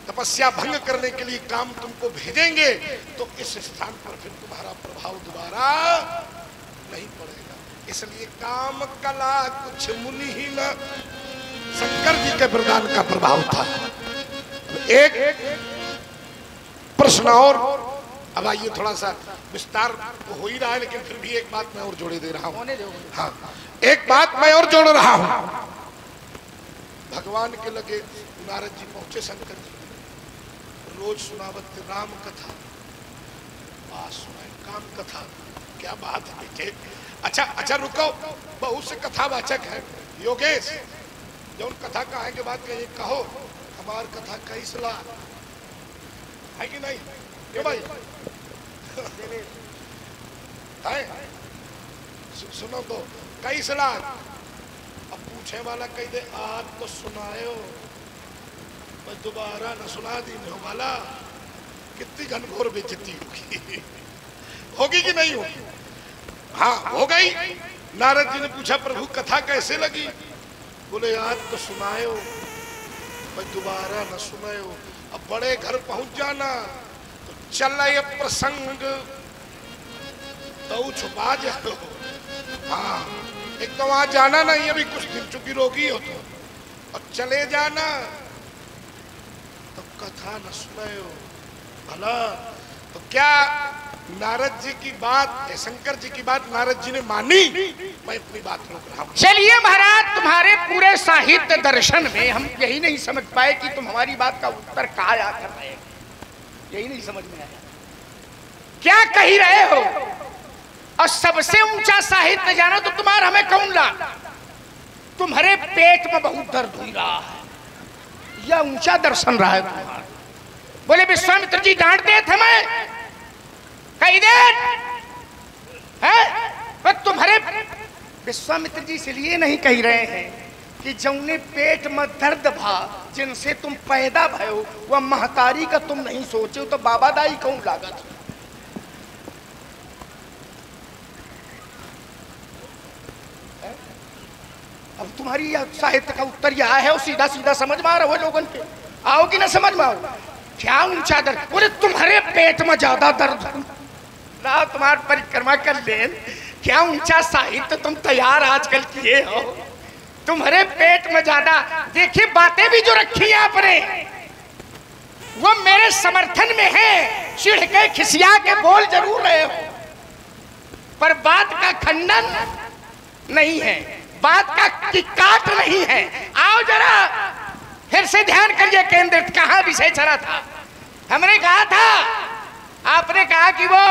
तपस्या भंग करने के लिए काम तुमको भेजेंगे तो इस स्थान पर फिर तुम्हारा प्रभाव दोबारा नहीं पड़ेगा। इसलिए काम कला कुछ मुनि ही न, शंकर जी के वरदान का प्रभाव था। एक प्रश्न और, अब आइए थोड़ा सा विस्तार तो हो ही रहा है, लेकिन फिर भी एक बात मैं और जोड़े दे रहा हूं। हाँ, एक बात मैं और जोड़ रहा हूं। भगवान के लगे नारद जी पहुंचे, शंकर जी रोज सुनावत राम कथा, सुनाए काम कथा। क्या बात है बेटे। अच्छा रुको, बहुत से कथावाचक है। योगेश जो कथा कहे के बाद कहो हमार कथा कई सलाह है कि नहीं? क्यों भाई? है? सुनो तो कई सलाह। अब पूछे वाला कह दे आज तो सुनायो, मैं दोबारा न सुना दी नहीं वाला, कितनी घनघोर बेइज्जती होगी। होगी कि नहीं होगी? हाँ हो गई। नारद जी ने पूछा प्रभु कथा कैसे लगी? बोले आज तो सुनायो, मैं दोबारा न सुनायो। अब बड़े घर पहुंच जाना तो चल ये प्रसंग तो छुपा जाओ। हाँ, एक तो वहां जाना नहीं, अभी कुछ दिन चुकी रोगी हो तो, और चले जाना तो कथा न सुनायो भला। तो क्या नारद जी की बात, शंकर जी की बात नारद जी ने मानी? मैं अपनी बात रोक रहा हूं। चलिए महाराज, तुम्हारे पूरे साहित्य दर्शन में हम यही नहीं समझ पाए कि तुम हमारी बात का उत्तर कहा जा कर रहे, यही नहीं समझ में आया क्या कही रहे हो। और सबसे ऊंचा साहित्य जानो तो तुम्हारा हमें कौन ला? तुम्हारे पेट में बहुत दर्द हो रहा है, या ऊंचा दर्शन रहा है तुम्हारा। बोले विश्वामित्र जी डांटते थे, मैं कही दे है तुम्हारे। विश्वामित्र जी इसलिए नहीं कह रहे हैं कि जौने पेट में दर्द भा, जिनसे तुम पैदा भयो, वह महतारी का तुम नहीं सोचे तो बाबा दाई कौन लागत। अब तुम्हारी साहित्य का उत्तर यह है, सीधा सीधा समझ में आ रहा हो लोगन के, आओ कि ना समझ में आओ। क्या ऊंचा दर्द, बोले तुम्हारे पेट में ज्यादा दर्द, ना तुम्हारी परिक्रमा कर ले। क्या ऊंचा साहित्य तुम तैयार आजकल किए हो, तुम्हारे पेट में ज्यादा। देखिए बातें भी जो रखी है आपने वो मेरे समर्थन में है, चिढ़ के खिसिया के बोल जरूर रहे हो, पर बात का खंडन नहीं है, बात का काट नहीं है। आओ जरा फिर से ध्यान करिए केंद्रित, कहाँ विषय चला था। हमने कहा था, आपने कहा कि वो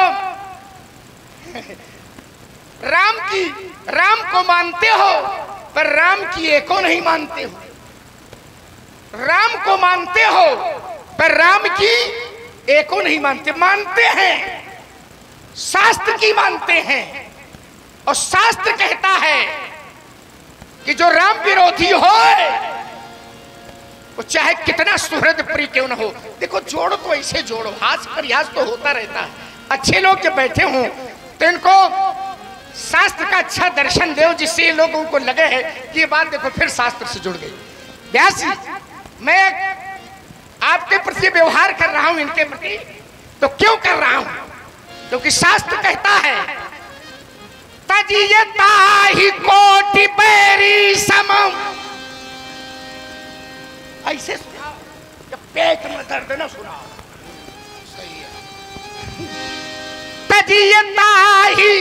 राम को मानते हो पर राम की एको नहीं मानते हो, राम को मानते हो पर राम की एको नहीं मानते। मानते हैं, शास्त्र की मानते हैं, और शास्त्र कहता है कि जो राम विरोधी हो वो चाहे कितना सुहृद प्रिय क्यों न हो। देखो जोड़ो तो ऐसे जोड़ो, हास प्रयास तो होता रहता है। अच्छे लोग जब बैठे हों तो इनको शास्त्र का अच्छा दर्शन दो, जिससे लोगों को लगे है कि ये बात देखो फिर शास्त्र से जुड़ गई। व्यास जी, मैं आपके प्रति व्यवहार कर रहा हूं, इनके प्रति तो क्यों कर रहा हूं? क्योंकि शास्त्र कहता है तजियता ही कोटि बैरी समम। ऐसे सुनाओ, जब पेट में दर्द न सुनाओ। सही है। तजियता ही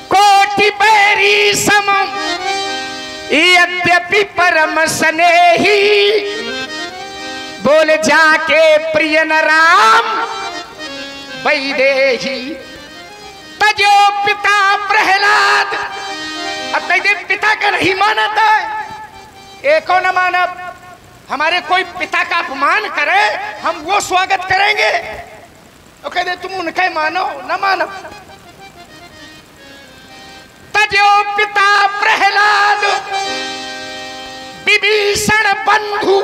कोटि बैरी समम, यद्यपि परम स्नेही, बोल जाके प्रिय न राम वैदेही। तजो पिता प्रहलाद, अब कह दे पिता का नहीं मानता, एको न मानब। हमारे कोई पिता का अपमान करे हम वो स्वागत करेंगे, तो कह दे तुम उनका मानो न मानो। तजो पिता प्रहलाद विभीषण बंधु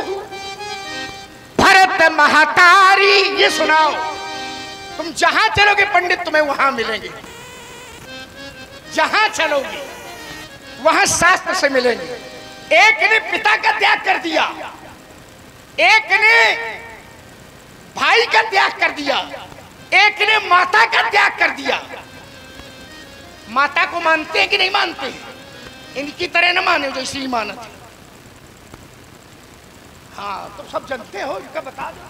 भरत महतारी। ये सुनाओ, तुम जहां चलोगे पंडित तुम्हें वहां मिलेंगे, जहां चलोगे वहां शास्त्र से मिलेंगे। एक ने पिता का त्याग कर दिया, एक ने भाई का त्याग कर दिया, एक ने माता का त्याग कर दिया। माता को मानते हैं कि नहीं मानते? इनकी तरह न माने जैसे ही माना थे। हाँ तो सब जानते हो, इनका बता दो।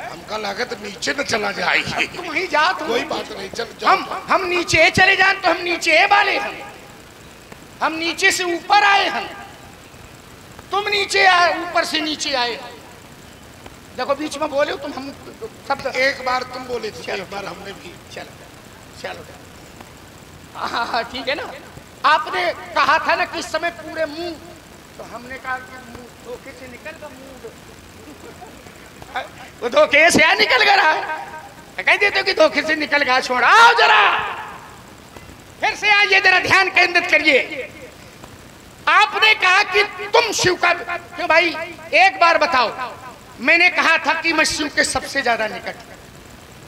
हमका लागत नीचे न चला जाए। तुम ही जा, तुम कोई बात नहीं, चल जाओ। हम नीचे चले जाए तो हम नीचे वाले हैं, हम नीचे से ऊपर आए हैं, तुम नीचे आए, ऊपर से नीचे आए। देखो बीच में बोले तुम, हम सब एक बार तुम बोले थे, एक बार हमने भी। चलो चलो, हाँ ठीक है ना। आपने कहा था ना कि इस समय पूरे मुंह, तो हमने कहा कि मुंह धोखे से निकल का, मुंह वो धोखे से आ निकल गया, कह देते हो कि धोखे से निकल गया। छोड़, आओ जरा फिर से आइए, जरा ध्यान केंद्रित करिए। आपने कहा कि तुम शिव का, क्यों भाई एक बार बताओ। मैंने कहा था कि मैं शिव के सबसे ज्यादा निकट,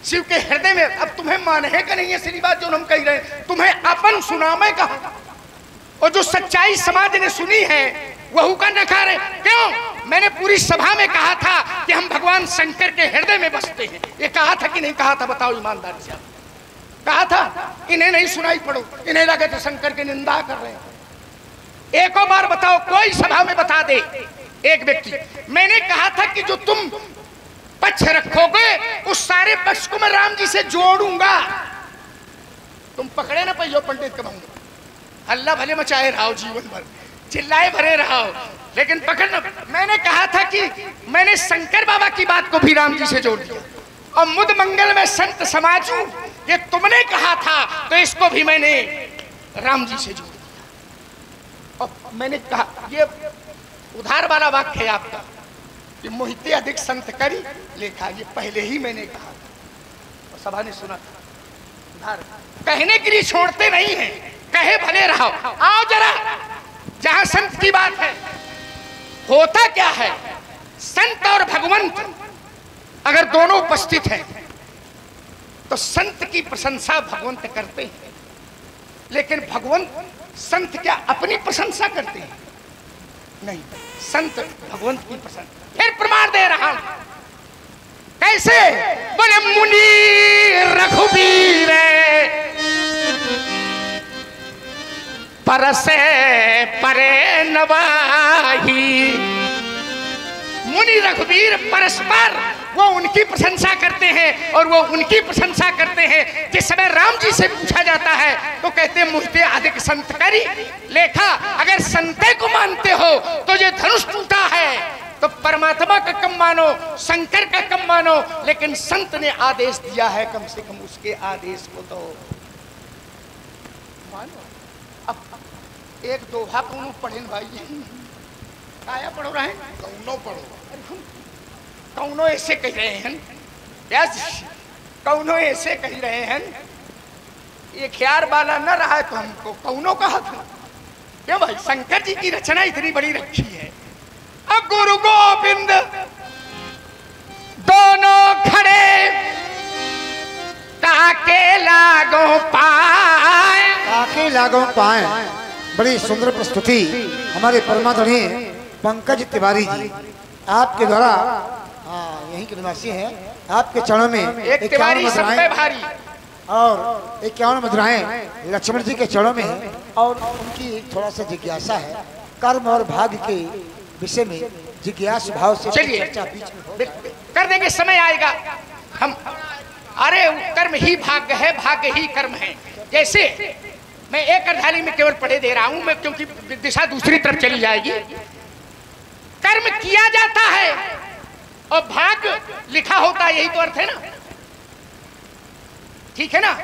शिव के हृदय में। अब तुम्हें माने है कि नहीं है सीधी बात जो हम कह रहे हैं? तुम्हें अपन सुनामे कहा, और जो सच्चाई समाज ने सुनी है वह का नकार है। क्यों? मैंने पूरी सभा में कहा था कि हम भगवान शंकर के हृदय में बसते हैं। ये कहा था कि नहीं कहा था? बताओ ईमानदारी से। कहा था? इन्हें नहीं सुनाई पड़ो, इन्हें लगे तो शंकर की निंदा कर रहे हैं। एक और बार बताओ, कोई सभा में बता दे एक व्यक्ति। मैंने कहा था कि जो तुम पक्ष रखोगे उस सारे पक्ष को मैं राम जी से जोड़ूंगा। तुम पकड़े ना पाइयो पंडित कमाऊंगा, हल्ला भले मचाए रहो जीवन भर, चिल्लाए भरे रहो, लेकिन पकड़ना। मैंने कहा था कि मैंने शंकर बाबा की बात को भी राम जी से जोड़ दिया, और मुद मंगल में संत समाजू ये तुमने कहा था तो इसको भी मैंने राम जी से जोड़ दिया। और मैंने कहा, ये उधार वाला वाक्य है आपका कि मोहिते अधिक संत करी लेखा, ये पहले ही मैंने कहा था और सभा ने सुना था। उधार कहने के लिए छोड़ते नहीं है, कहे भले रहो। आओ जरा जहां संत की बात है, होता क्या है, संत और भगवंत अगर दोनों उपस्थित हैं तो संत की प्रशंसा भगवंत करते हैं, लेकिन भगवंत संत क्या अपनी प्रशंसा करते हैं? नहीं, संत भगवंत की प्रशंसा। फिर प्रमाण दे रहा हूं, कैसे? बोले मुनि रघुवीर परसे परे नवाही। मुनि रघुवीर परस्पर वो उनकी प्रशंसा करते हैं और वो उनकी प्रशंसा करते हैं। जिस समय राम जी से पूछा जाता है तो कहते हैं मुझते अधिक संत करी लेखा। अगर संते को मानते हो तो ये धनुष टूटा है तो परमात्मा का कम मानो, शंकर का कम मानो, लेकिन संत ने आदेश दिया है, कम से कम उसके आदेश को तो मानो। अब एक दोहा कौनो पढ़े भाई, आया पढ़ो रहे कौनो पढ़ो, कौनो ऐसे कह रहे हैं, यस कौनो ऐसे कह रहे हैं, ये ख्यार वाला न रहा है तो हमको कौनो कहा था। क्यों भाई, शंकर जी की रचना इतनी बड़ी रखी है। अब गुरु गोविंद दोनों खड़े काके लागो पाए, काके लागो पाए। बड़ी सुंदर प्रस्तुति हमारे परमादरणीय पंकज तिवारी जी आपके द्वारा, यहीं के निवासी हैं, आपके चरणों में एक तिवारी सब पे भारी और 51 मुद्राएं लक्ष्मण जी के चरणों में है। और उनकी थोड़ा सा जिज्ञासा है, कर्म और भाग्य के विषय में जिज्ञास भाव से चलिए चर्चा बीच में कर देंगे, समय आएगा हम। अरे कर्म ही भाग्य है, भाग्य ही कर्म है। जैसे मैं एक अर्धाली में केवल पढ़े दे रहा हूं मैं, क्योंकि दिशा दूसरी तरफ चली जाएगी। कर्म किया जाता है और भाग्य लिखा होता है, यही तो अर्थ है ना, ठीक है ना।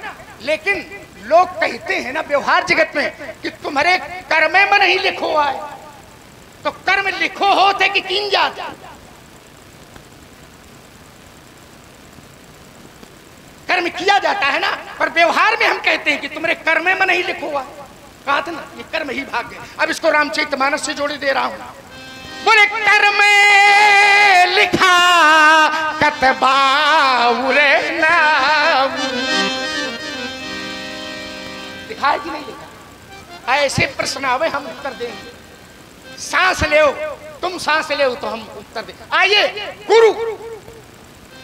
लेकिन लोग कहते हैं ना व्यवहार जगत में कि तुम्हारे कर्मे में नहीं लिखो आए, तो कर्म लिखो होते कि किन जाता। कर्म किया जाता है ना, पर व्यवहार में हम कहते हैं कि तुम्हारे कर्मे में नहीं लिखो हुआ। कहा था ना, ये कर्म ही भाग्य। अब इसको रामचरितमानस से जोड़े दे रहा हूं। बोले कर्म लिखा कतबाउरे नाम, लिखा है कि नहीं लिखा? ऐसे प्रश्न आवे हम उत्तर देंगे। सांस ले, तुम सांस ले तो हम उत्तर दे। आइए, गुरु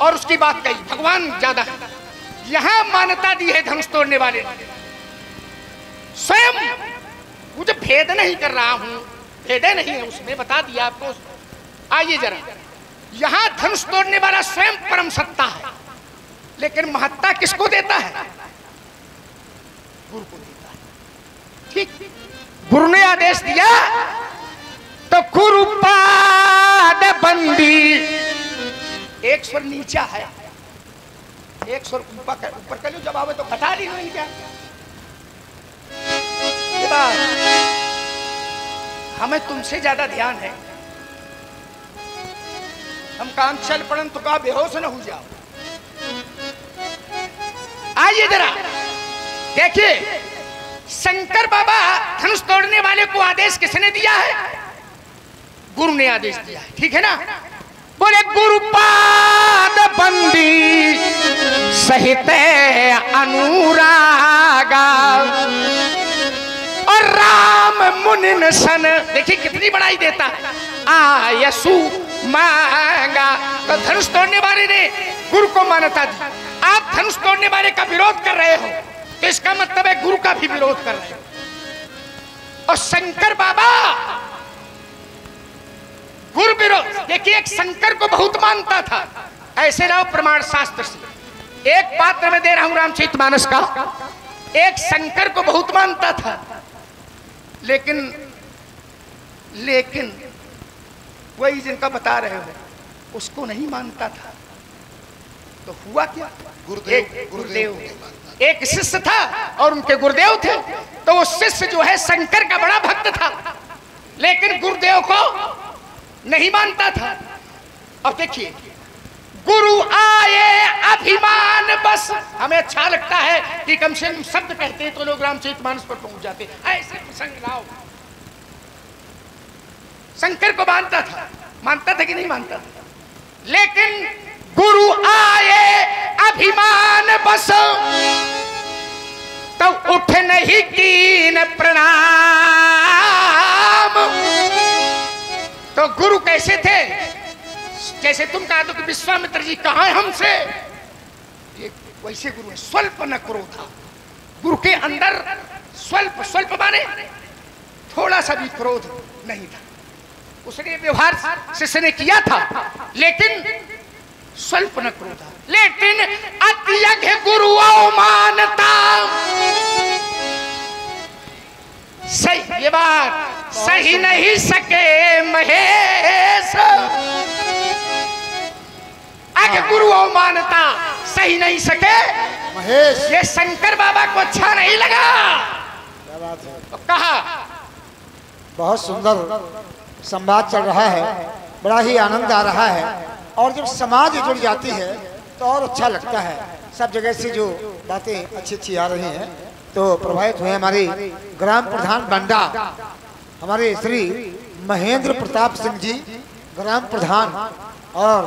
और उसकी बात कही, भगवान ज्यादा है। यहां मान्यता दी है धनुष तोड़ने वाले स्वयं। मुझे भेद नहीं कर रहा हूं, भेद नहीं है उसमें, बता दिया आपको। आइए जरा, यहां धनुष तोड़ने वाला स्वयं परम सत्ता है, लेकिन महत्ता किसको देता है? गुरु को देता है। ठीक, गुरु ने आदेश दिया तो गुरु पाद बंदी। एक स्वर नीचा है, एक स्वर ऊपर कर लो, जब आवे तो घटा ली नहीं क्या? ये बात हमें तुमसे ज्यादा ध्यान है। हम काम चल पड़न तो कहा बेहोश न हो जाओ। आइए जरा देखिए, शंकर बाबा धनुष तोड़ने वाले को आदेश किसने दिया है? गुरु ने आदेश दिया है, ठीक है ना। बोले गुरुपाद बंदी सहित अनुरागा और राम मुनिन सन। देखिए कितनी बड़ाई देता है, आयसु मांगा। तो धनुष तोड़ने वाले ने गुरु को मान्यता दी। आप धनुष तोड़ने वाले का विरोध कर रहे हो तो इसका मतलब है गुरु का भी विरोध कर रहे हो। और शंकर बाबा गुरु विरोध, देखिए एक शंकर को बहुत मानता था। ऐसे रहो प्रमाण शास्त्र से। एक पात्र में दे रहा हूं रामचरितमानस का, एक शंकर को बहुत मानता था, लेकिन वही जिनका बता रहे हो उसको नहीं मानता था। तो हुआ क्या? गुरुदेव एक शिष्य था और उनके गुरुदेव थे। तो वो शिष्य जो है शंकर का बड़ा भक्त था, लेकिन गुरुदेव को नहीं मानता था। अब देखिए, गुरु आए अभिमान बस। हमें अच्छा लगता है कि कम से कम शब्द कहते हैं तो लोग रामचरितमानस पर पहुंच जाते, ऐसे प्रसंग लाओ। शंकर को मानता था कि नहीं मानता था, लेकिन गुरु आए अभिमान बस, तो उठ नहीं कीन प्रणाम। तो गुरु कैसे थे? जैसे तुम कहा तो कि विश्वामित्र जी कहाँ है हमसे, ये वैसे गुरु है। स्वल्प न क्रोध, गुरु के अंदर स्वल्प माने थोड़ा सा भी क्रोध नहीं था। उसने व्यवहार शिष्य ने किया था, लेकिन स्वल्प न क्रोध। लेकिन अत्यघ गुरु अवमानता, सही ये बात सही नहीं सके महेश। अग गुरु अवमानता सही नहीं सके महेश। ये शंकर बाबा को अच्छा नहीं लगा। क्या बात है, तो कहा बहुत सुंदर संवाद चल रहा है, बड़ा ही आनंद आ रहा है। और जब समाज जुड़ जाती है तो और अच्छा लगता है। सब जगह से जो बातें अच्छी अच्छी आ रही हैं, तो प्रभावित हुए हमारे ग्राम प्रधान बंडा, हमारे श्री महेंद्र प्रताप सिंह जी ग्राम प्रधान, और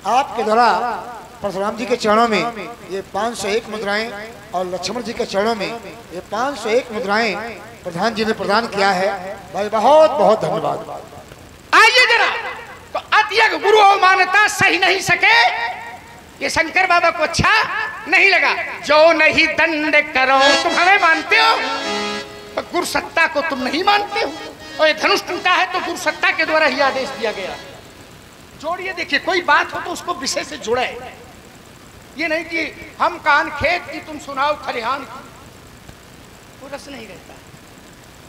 आपके द्वारा परशुराम जी के चरणों में ये 501 मुद्राएं और लक्ष्मण जी के चरणों में ये 501 मुद्राएं प्रधान जी ने प्रदान किया है। भाई बहुत बहुत धन्यवाद। आइए जरा, तो अत्यघ गुरु अवमानता सही नहीं सके, ये शंकर बाबा को अच्छा नहीं लगा। जो नहीं दंड करो, तुम हमें मानते हो तो गुरु सत्ता को तुम नहीं मानते हो। और ये धनुष टूटा है तो गुरु सत्ता के द्वारा ही आदेश दिया गया। जोड़िए, देखिए कोई बात हो तो उसको विषय से जुड़े, ये नहीं कि हम कान खेत की तुम सुनाओ खलिहान की, वो रस नहीं रहता।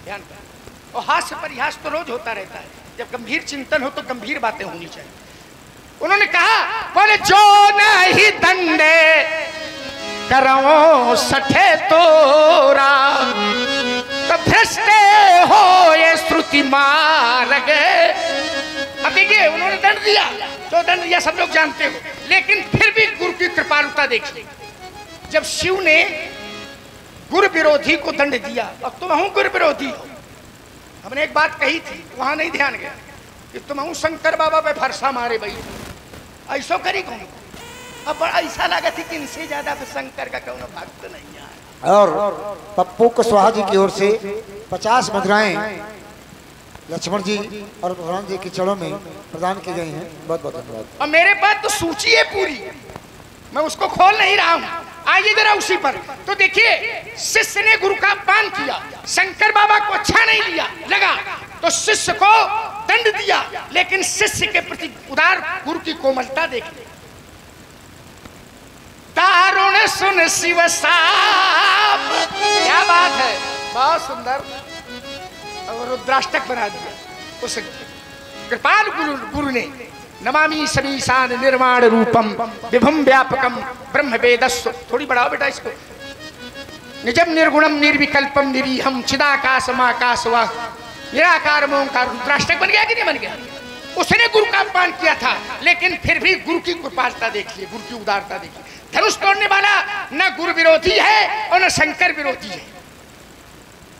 ध्यान कर। और हास्य परिहास तो रोज होता रहता है, जब गंभीर चिंतन हो तो गंभीर बातें होनी चाहिए। उन्होंने कहा, बोले जो नहीं दंडे करो सठे तोरा, तो भ्रष्टे हो ये श्रुति मार्ग। अब देखिए, उन्होंने दंड दिया, जो दंड दिया सब लोग जानते हो, लेकिन फिर भी गुरु की कृपालुता देखिए। जब शिव ने गुरु विरोधी को दंड दिया, अब तुम हूं गुरु विरोधी हो। हमने एक बात कही थी, वहां नहीं ध्यान गया कि तुम हूं शंकर बाबा पे भरसा मारे भाई, ऐसा करी कौन। अब बड़ा ऐसा लगा थी कि इनसे ज्यादा तो शंकर का कौन भक्त नहीं है। और पप्पू कुशवाहा जी की ओर से 50 मुद्राएं लक्ष्मण जी और भगवान जी के चरणों में प्रदान की गई हैं। बहुत बहुत धन्यवाद। और मेरे पास तो सूची है पूरी, मैं उसको खोल नहीं रहा हूं। आइए जरा उसी पर। तो देखिए, शिष्य ने गुरु का अपमान किया, शंकर बाबा को अच्छा नहीं लगा, तो शिष्य को दंड दिया, लेकिन शिष्य के प्रति उदार गुरु की कोमलता देखिए। दारुण सुन शिव साप, क्या बात है, बहुत सुंदर। और रुद्राष्टक बना दिया उस कृपाल गुरु ने। नमामि समीशान निर्माण रूपम विभुम व्यापकम ब्रह्म वेदस्व। थोड़ी बढ़ाओ बेटा इसको। निजम निर्गुणम निर्विकल्पम निरीहम चिदाकाशमाकाश वह निराकार मोंकार। रुद्राष्टक बन गया कि नहीं बन गया? उसने गुरु का अपमान किया था, लेकिन फिर भी गुरु की कृपालता देखिए, गुरु की उदारता देखिए। धनुष तोड़ने वाला न गुरु विरोधी है और न शंकर विरोधी है,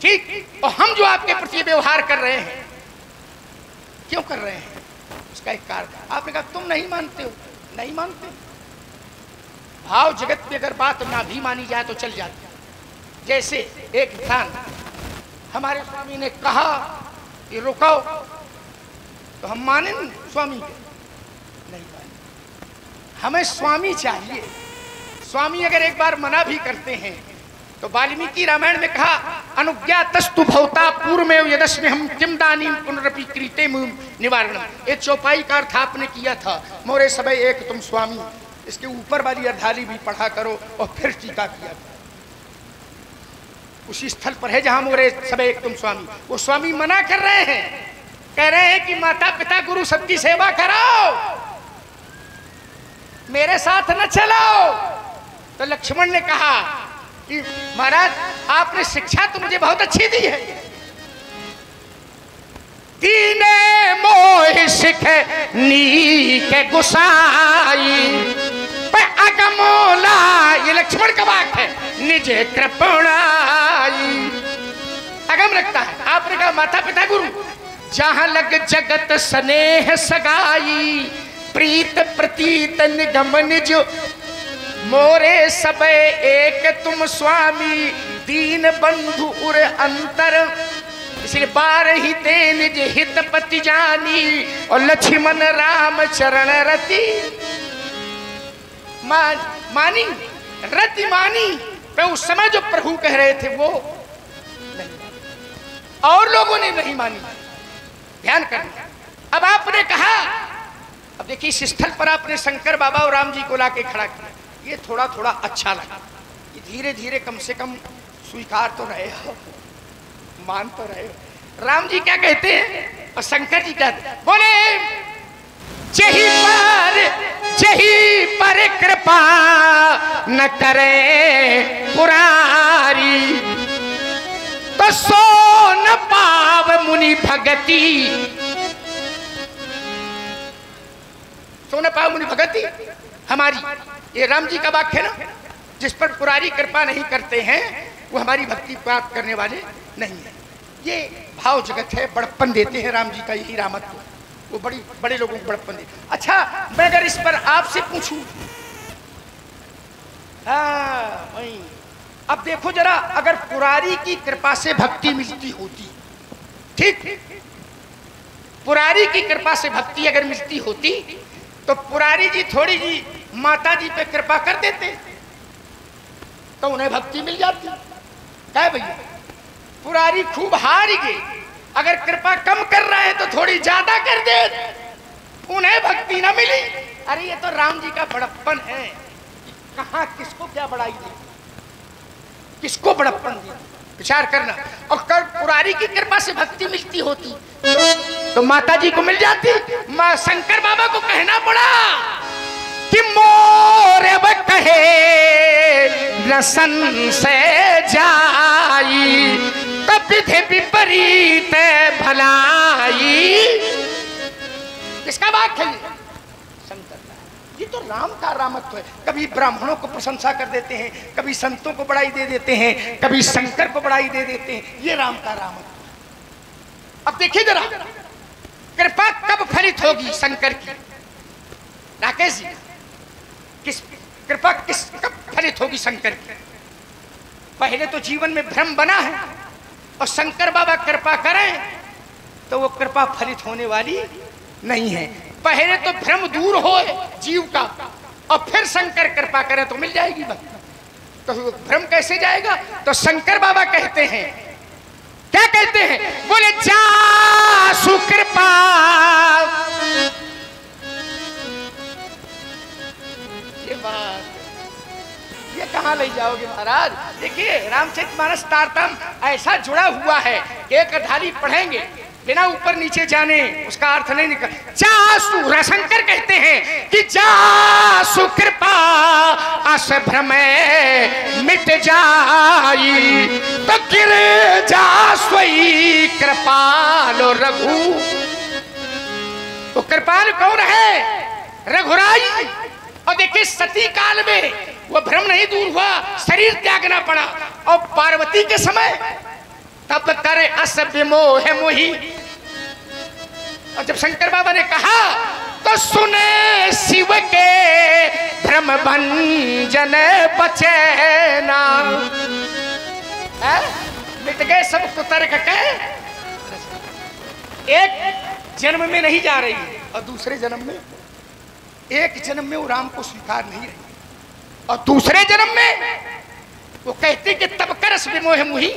ठीक। और हम जो आपके प्रति व्यवहार कर रहे हैं, क्यों कर रहे हैं, उसका एक कारण। आपने कहा तुम नहीं मानते हो, नहीं मानते। भाव जगत में अगर बात ना भी मानी जाए तो चल जाती है। जैसे एक इंसान, हमारे स्वामी ने कहा कि रुको, तो हम माने स्वामी के? नहीं माने। हमें स्वामी चाहिए। स्वामी अगर एक बार मना भी करते हैं, तो वाल्मीकि रामायण में कहा, अनुज्ञातस्तु भवता पूर्वमेव यदस्मि हम किम दानीम पुनरपि कृते निवारणम। ये चौपाई का अर्थ आपने किया था, मोरे सबे एक तुम स्वामी। इसके ऊपर वाली अर्धाली भी पढ़ा करो और फिर टीका किया। उसी स्थल पर है जहां मोरे सबे एक तुम स्वामी। वो स्वामी मना कर रहे हैं, कह रहे हैं कि माता पिता गुरु सबकी सेवा कराओ, मेरे साथ न चलाओ। तो लक्ष्मण ने कहा कि महाराज आपने शिक्षा तो मुझे बहुत अच्छी दी है। दीने मोह सिख नीक गुसाई पे अगमोला, ये लक्ष्मण का वाक है, निज कृपणाई। अगम लगता है। आपने कहा माता पिता गुरु, जहां लग जगत स्नेह सगाई, प्रीत प्रतीत निगम निज मोरे सब एक तुम स्वामी, दीन बंधु उर अंतर, इसलिए बार ही ते निज हित पति जानी, और लक्ष्मण राम चरण रति मानी, रति मानी। तो उस समय जो प्रभु कह रहे थे वो नहीं, और लोगों ने नहीं मानी। ध्यान करना। अब आपने कहा, अब देखिए इस स्थल पर आपने शंकर बाबा और राम जी को लाके खड़ा किया, ये थोड़ा थोड़ा अच्छा लगा। ये धीरे धीरे कम से कम स्वीकार तो रहे हो, मान तो रहे हो। राम जी क्या कहते हैं और शंकर जी कहते हैं, बोले जही पर कृपा न करे पुरारी, तो सो न पाव मुनि भगति, सो न पाव मुनि भगति हमारी। ये राम जी का वाक्य है ना, जिस पर पुरारी कृपा नहीं करते हैं वो हमारी भक्ति प्राप्त करने वाले नहीं है। ये भाव जगत है, बड़प्पन देते हैं राम जी का, यही रामत को, वो बड़े लोगों को बड़प्पन देते। अच्छा, मैं अगर इस पर आपसे पूछूं, हाँ वही, अब देखो जरा, अगर पुरारी की कृपा से भक्ति मिलती होती, ठीक, पुरारी की कृपा से भक्ति अगर मिलती होती तो पुरारी जी थोड़ी जी माता जी पे कृपा कर देते तो उन्हें भक्ति मिल जाती। क्या भैया, पुरारी खूब हार गए, अगर कृपा कम कर रहे हैं तो थोड़ी ज्यादा कर दे, उन्हें भक्ति ना मिली। अरे ये तो राम जी का बड़प्पन है, कहां किसको क्या बड़ाई दी, किसको बड़प्पन दी, विचार करना। और कर पुरारी की कृपा से भक्ति मिलती होती तो माता जी को मिल जाती। मां शंकर बाबा को कहना पड़ा कि मोरे कहे रसन से जाई, तब विधि विपरीत भलाई। किसका वाक्य है? शंकर। ये तो राम का रामत्व है। कभी ब्राह्मणों को प्रशंसा कर देते हैं, कभी संतों को बड़ाई दे देते हैं, कभी शंकर को बड़ाई दे देते हैं। ये राम का रामत्व। अब देखिए जरा, कृपा कब फलित होगी शंकर की? राकेश जी, किस कृपा किस कब फलित होगी शंकर की? पहले तो जीवन में भ्रम बना है, और शंकर बाबा कृपा करें तो वो कृपा फलित होने वाली नहीं है। पहले तो भ्रम दूर हो जीव का, और फिर शंकर कृपा करें तो मिल जाएगी भक्ति। तो भ्रम कैसे जाएगा? तो शंकर बाबा कहते हैं, क्या कहते हैं? बोले जा सुकृपा, ये बात ये कहाँ ले जाओगे महाराज? देखिए रामचरितमानस तारतम ऐसा जुड़ा हुआ है, एक धारी पढ़ेंगे बिना ऊपर नीचे जाने उसका अर्थ नहीं निकल। जासु, रसंकर कहते हैं कि जासु कृपा अस भ्रम मिट जाई, तो गिर जासुई कृपालो रघु। तो कृपाल कौन है? रघुराई। और देखिए सती काल में वो भ्रम नहीं दूर हुआ, शरीर त्यागना पड़ा। और पार्वती के समय तब करे अस विमोह मोही। और जब शंकर बाबा ने कहा तो सुने शिव के भ्रम भंजन बचे ना, मिट गए सब कुतर्क के। एक जन्म में नहीं जा रही और दूसरे जन्म में, एक जन्म में वो राम को स्वीकार नहीं रही और दूसरे जन्म में वो कहती कि तब करस विमोह मुही,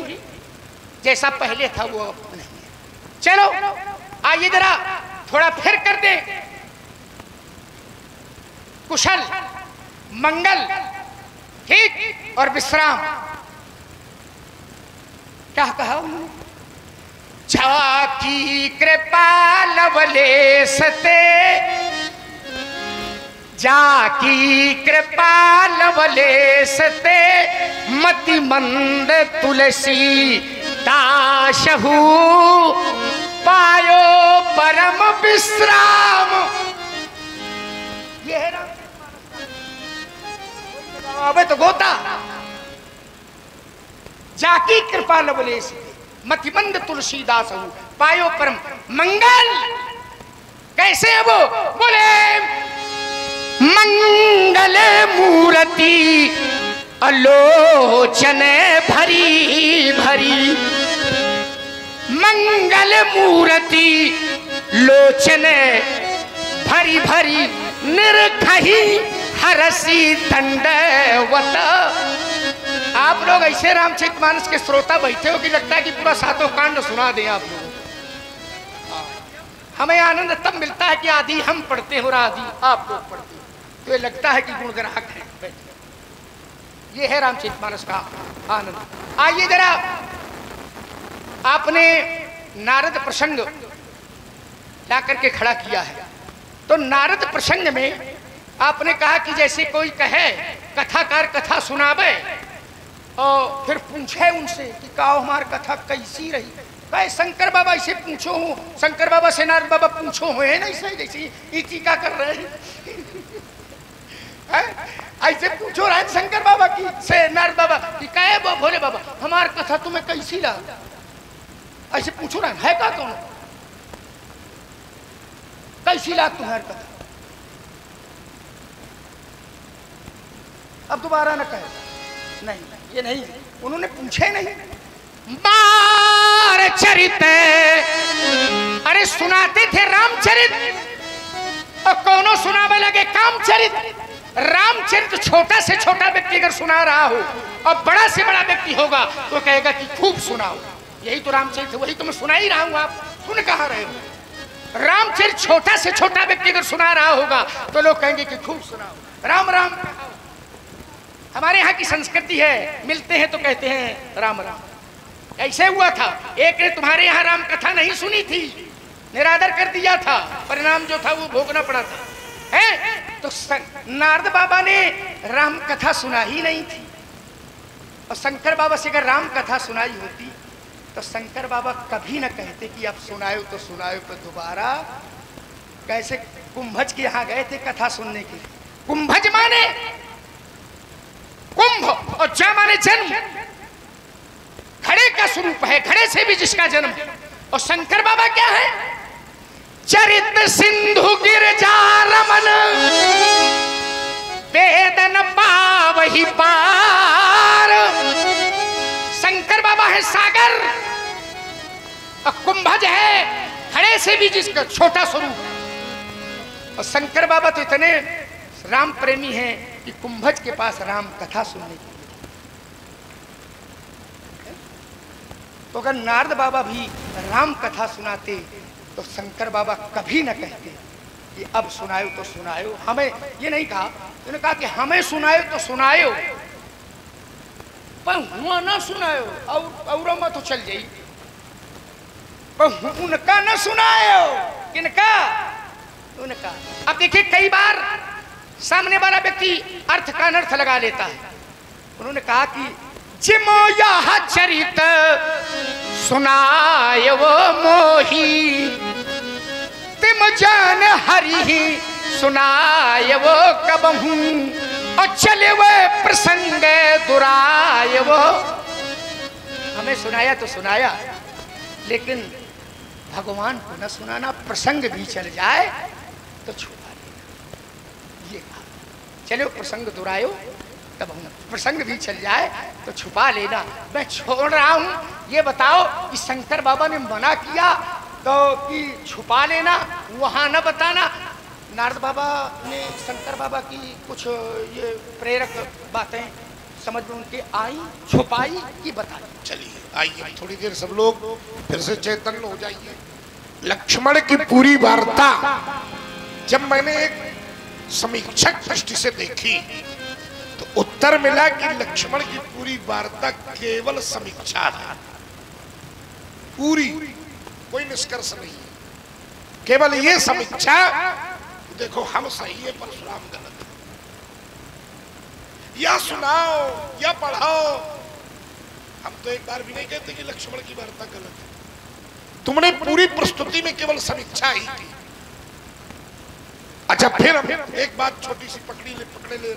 जैसा पहले था वो अब नहीं है। चलो आइए जरा थोड़ा फिर कर दे। कुशल मंगल ठीक और विश्राम। क्या कहा उन्होंने? झाकी कृपा लवलेश ते जाकी कृपा लवलेश ते मति मंद तुलसी दासहु पायो परम विश्राम। ये है राम अबे तो गोता। जाकी कृपा लवलेश मतिमंद तुलसीदास हूँ पायो परम मंगल। कैसे है वो? बोले मंगल मूर्ति अलोचन भरी भरी, मंगल मूर्ति लोचन भरी भरी, निरखही हरसी दंडवत। आप लोग ऐसे रामचरितमानस के श्रोता बैठे हो कि लगता है कि पूरा सातों कांड सुना दें आप लोग। हमें आनंद तब मिलता है कि आदि हम पढ़ते हो और आदि आप लोग पढ़ते हो, तो ये लगता है कि गुणग्राहक है। ये है रामचरितमानस का आनंद। आइए जरा, आपने नारद प्रसंग ला करके खड़ा किया है, तो नारद प्रसंग में आपने कहा कि जैसे कोई कहे कथाकार कथा सुनावे और फिर पूछे उनसे कि काओ हमार कथा कैसी रही। भाई शंकर बाबा इसे पूछो हो, शंकर बाबा से नारद बाबा पूछो हो, है ना ऐसे जैसे ये टीका कर रहे हैं। ऐसे पूछो रहे शंकर बाबा की से नारद बाबा कि कहे वो भोले बाबा हमार कथा तुम्हें कैसी लगा, ऐसे पूछो रहे है का कौन कैसी लाग तुम्हारी कथा। अब दोबारा न कहे, नहीं ये नहीं, उन्होंने पूछे नहीं। बार चरित अरे सुनाते थे रामचरित और कौनो सुनावे लगे कामचरित। रामचरित छोटा से छोटा व्यक्ति अगर सुना रहा हो और बड़ा से बड़ा व्यक्ति होगा तो कहेगा कि खूब सुनाओ। यही तो रामचरित, वही तो मैं सुना ही रहा हूं, आप सुन कहाँ रहे हो। रामचरित छोटा से छोटा व्यक्ति अगर सुना रहा होगा तो लोग कहेंगे कि खूब सुनाओ, राम राम। हमारे यहाँ की संस्कृति है, मिलते हैं तो कहते हैं राम राम। ऐसे हुआ था, एक ने तुम्हारे यहाँ राम कथा नहीं सुनी थी, निरादर कर दिया था, परिणाम जो था वो भोगना पड़ा था। है तो नारद बाबा ने राम कथा सुना ही नहीं थी, और शंकर बाबा से अगर राम कथा सुनाई होती तो शंकर बाबा कभी न कहते कि अब सुनायो तो सुनायो तो दोबारा। कैसे कुंभज के यहाँ गए थे कथा सुनने के लिए। कुंभज माने कुंभ और जा माने जन्म, घड़े का स्वरूप है, घड़े से भी जिसका जन्म है। और शंकर बाबा क्या है? चरित सिंधु गिरजा रमन वेदन पावहि पार। शंकर बाबा है सागर और कुंभज है घड़े से भी जिसका छोटा स्वरूप। और शंकर बाबा तो इतने राम प्रेमी हैं कि कुंभज के पास राम कथा सुनने के लिए। तो अगर नारद बाबा भी राम कथा सुनाते तो शंकर बाबा कभी न कहते कि अब सुनायो तो सुनायो। हमें ये नहीं कहा, उन्होंने कहा कि हमें सुनायो तो सुनायो, पर हुआ ना सुनायो और मत तो चल जाई, पर उनका न सुनायो। किनका? उनका। अब देखिए कई बार सामने वाला व्यक्ति अर्थ का अनर्थ लगा लेता है। उन्होंने कहा कि जिमो यह चरित सुनाय वो मोही, तिम जान हरि सुनाय वो कबहू, और चले वो प्रसंग दुराय वो। हमें सुनाया तो सुनाया, लेकिन भगवान को न सुनाना, प्रसंग भी चल जाए तो छुपा लेना। ये कहा चलो प्रसंग दुरायो तब हम, प्रसंग भी चल जाए तो छुपा लेना। मैं छोड़ रहा हूं, ये बताओ कि शंकर बाबा ने मना किया तो कि छुपा लेना, वहां न बताना। नारद बाबा ने शंकर बाबा की कुछ ये प्रेरक बातें समझ में उनके आई, छुपाई कि बताई। चलिए आइए थोड़ी देर सब लोग फिर से चैतन्य हो जाइए। लक्ष्मण की पूरी वार्ता जब मैंने एक समीक्षक दृष्टि से देखी तो उत्तर मिला कि लक्ष्मण की पूरी वार्ता केवल समीक्षा है, पूरी, कोई निष्कर्ष नहीं, केवल ये समीक्षा। देखो हम सही है परशुराम गलत या सुनाओ या पढ़ाओ। हम तो एक बार भी नहीं कहते कि लक्ष्मण की वार्ता गलत है। तुमने पूरी प्रस्तुति में केवल समीक्षा ही की। अच्छा, फिर हम एक बात छोटी सी पकड़े ले रहे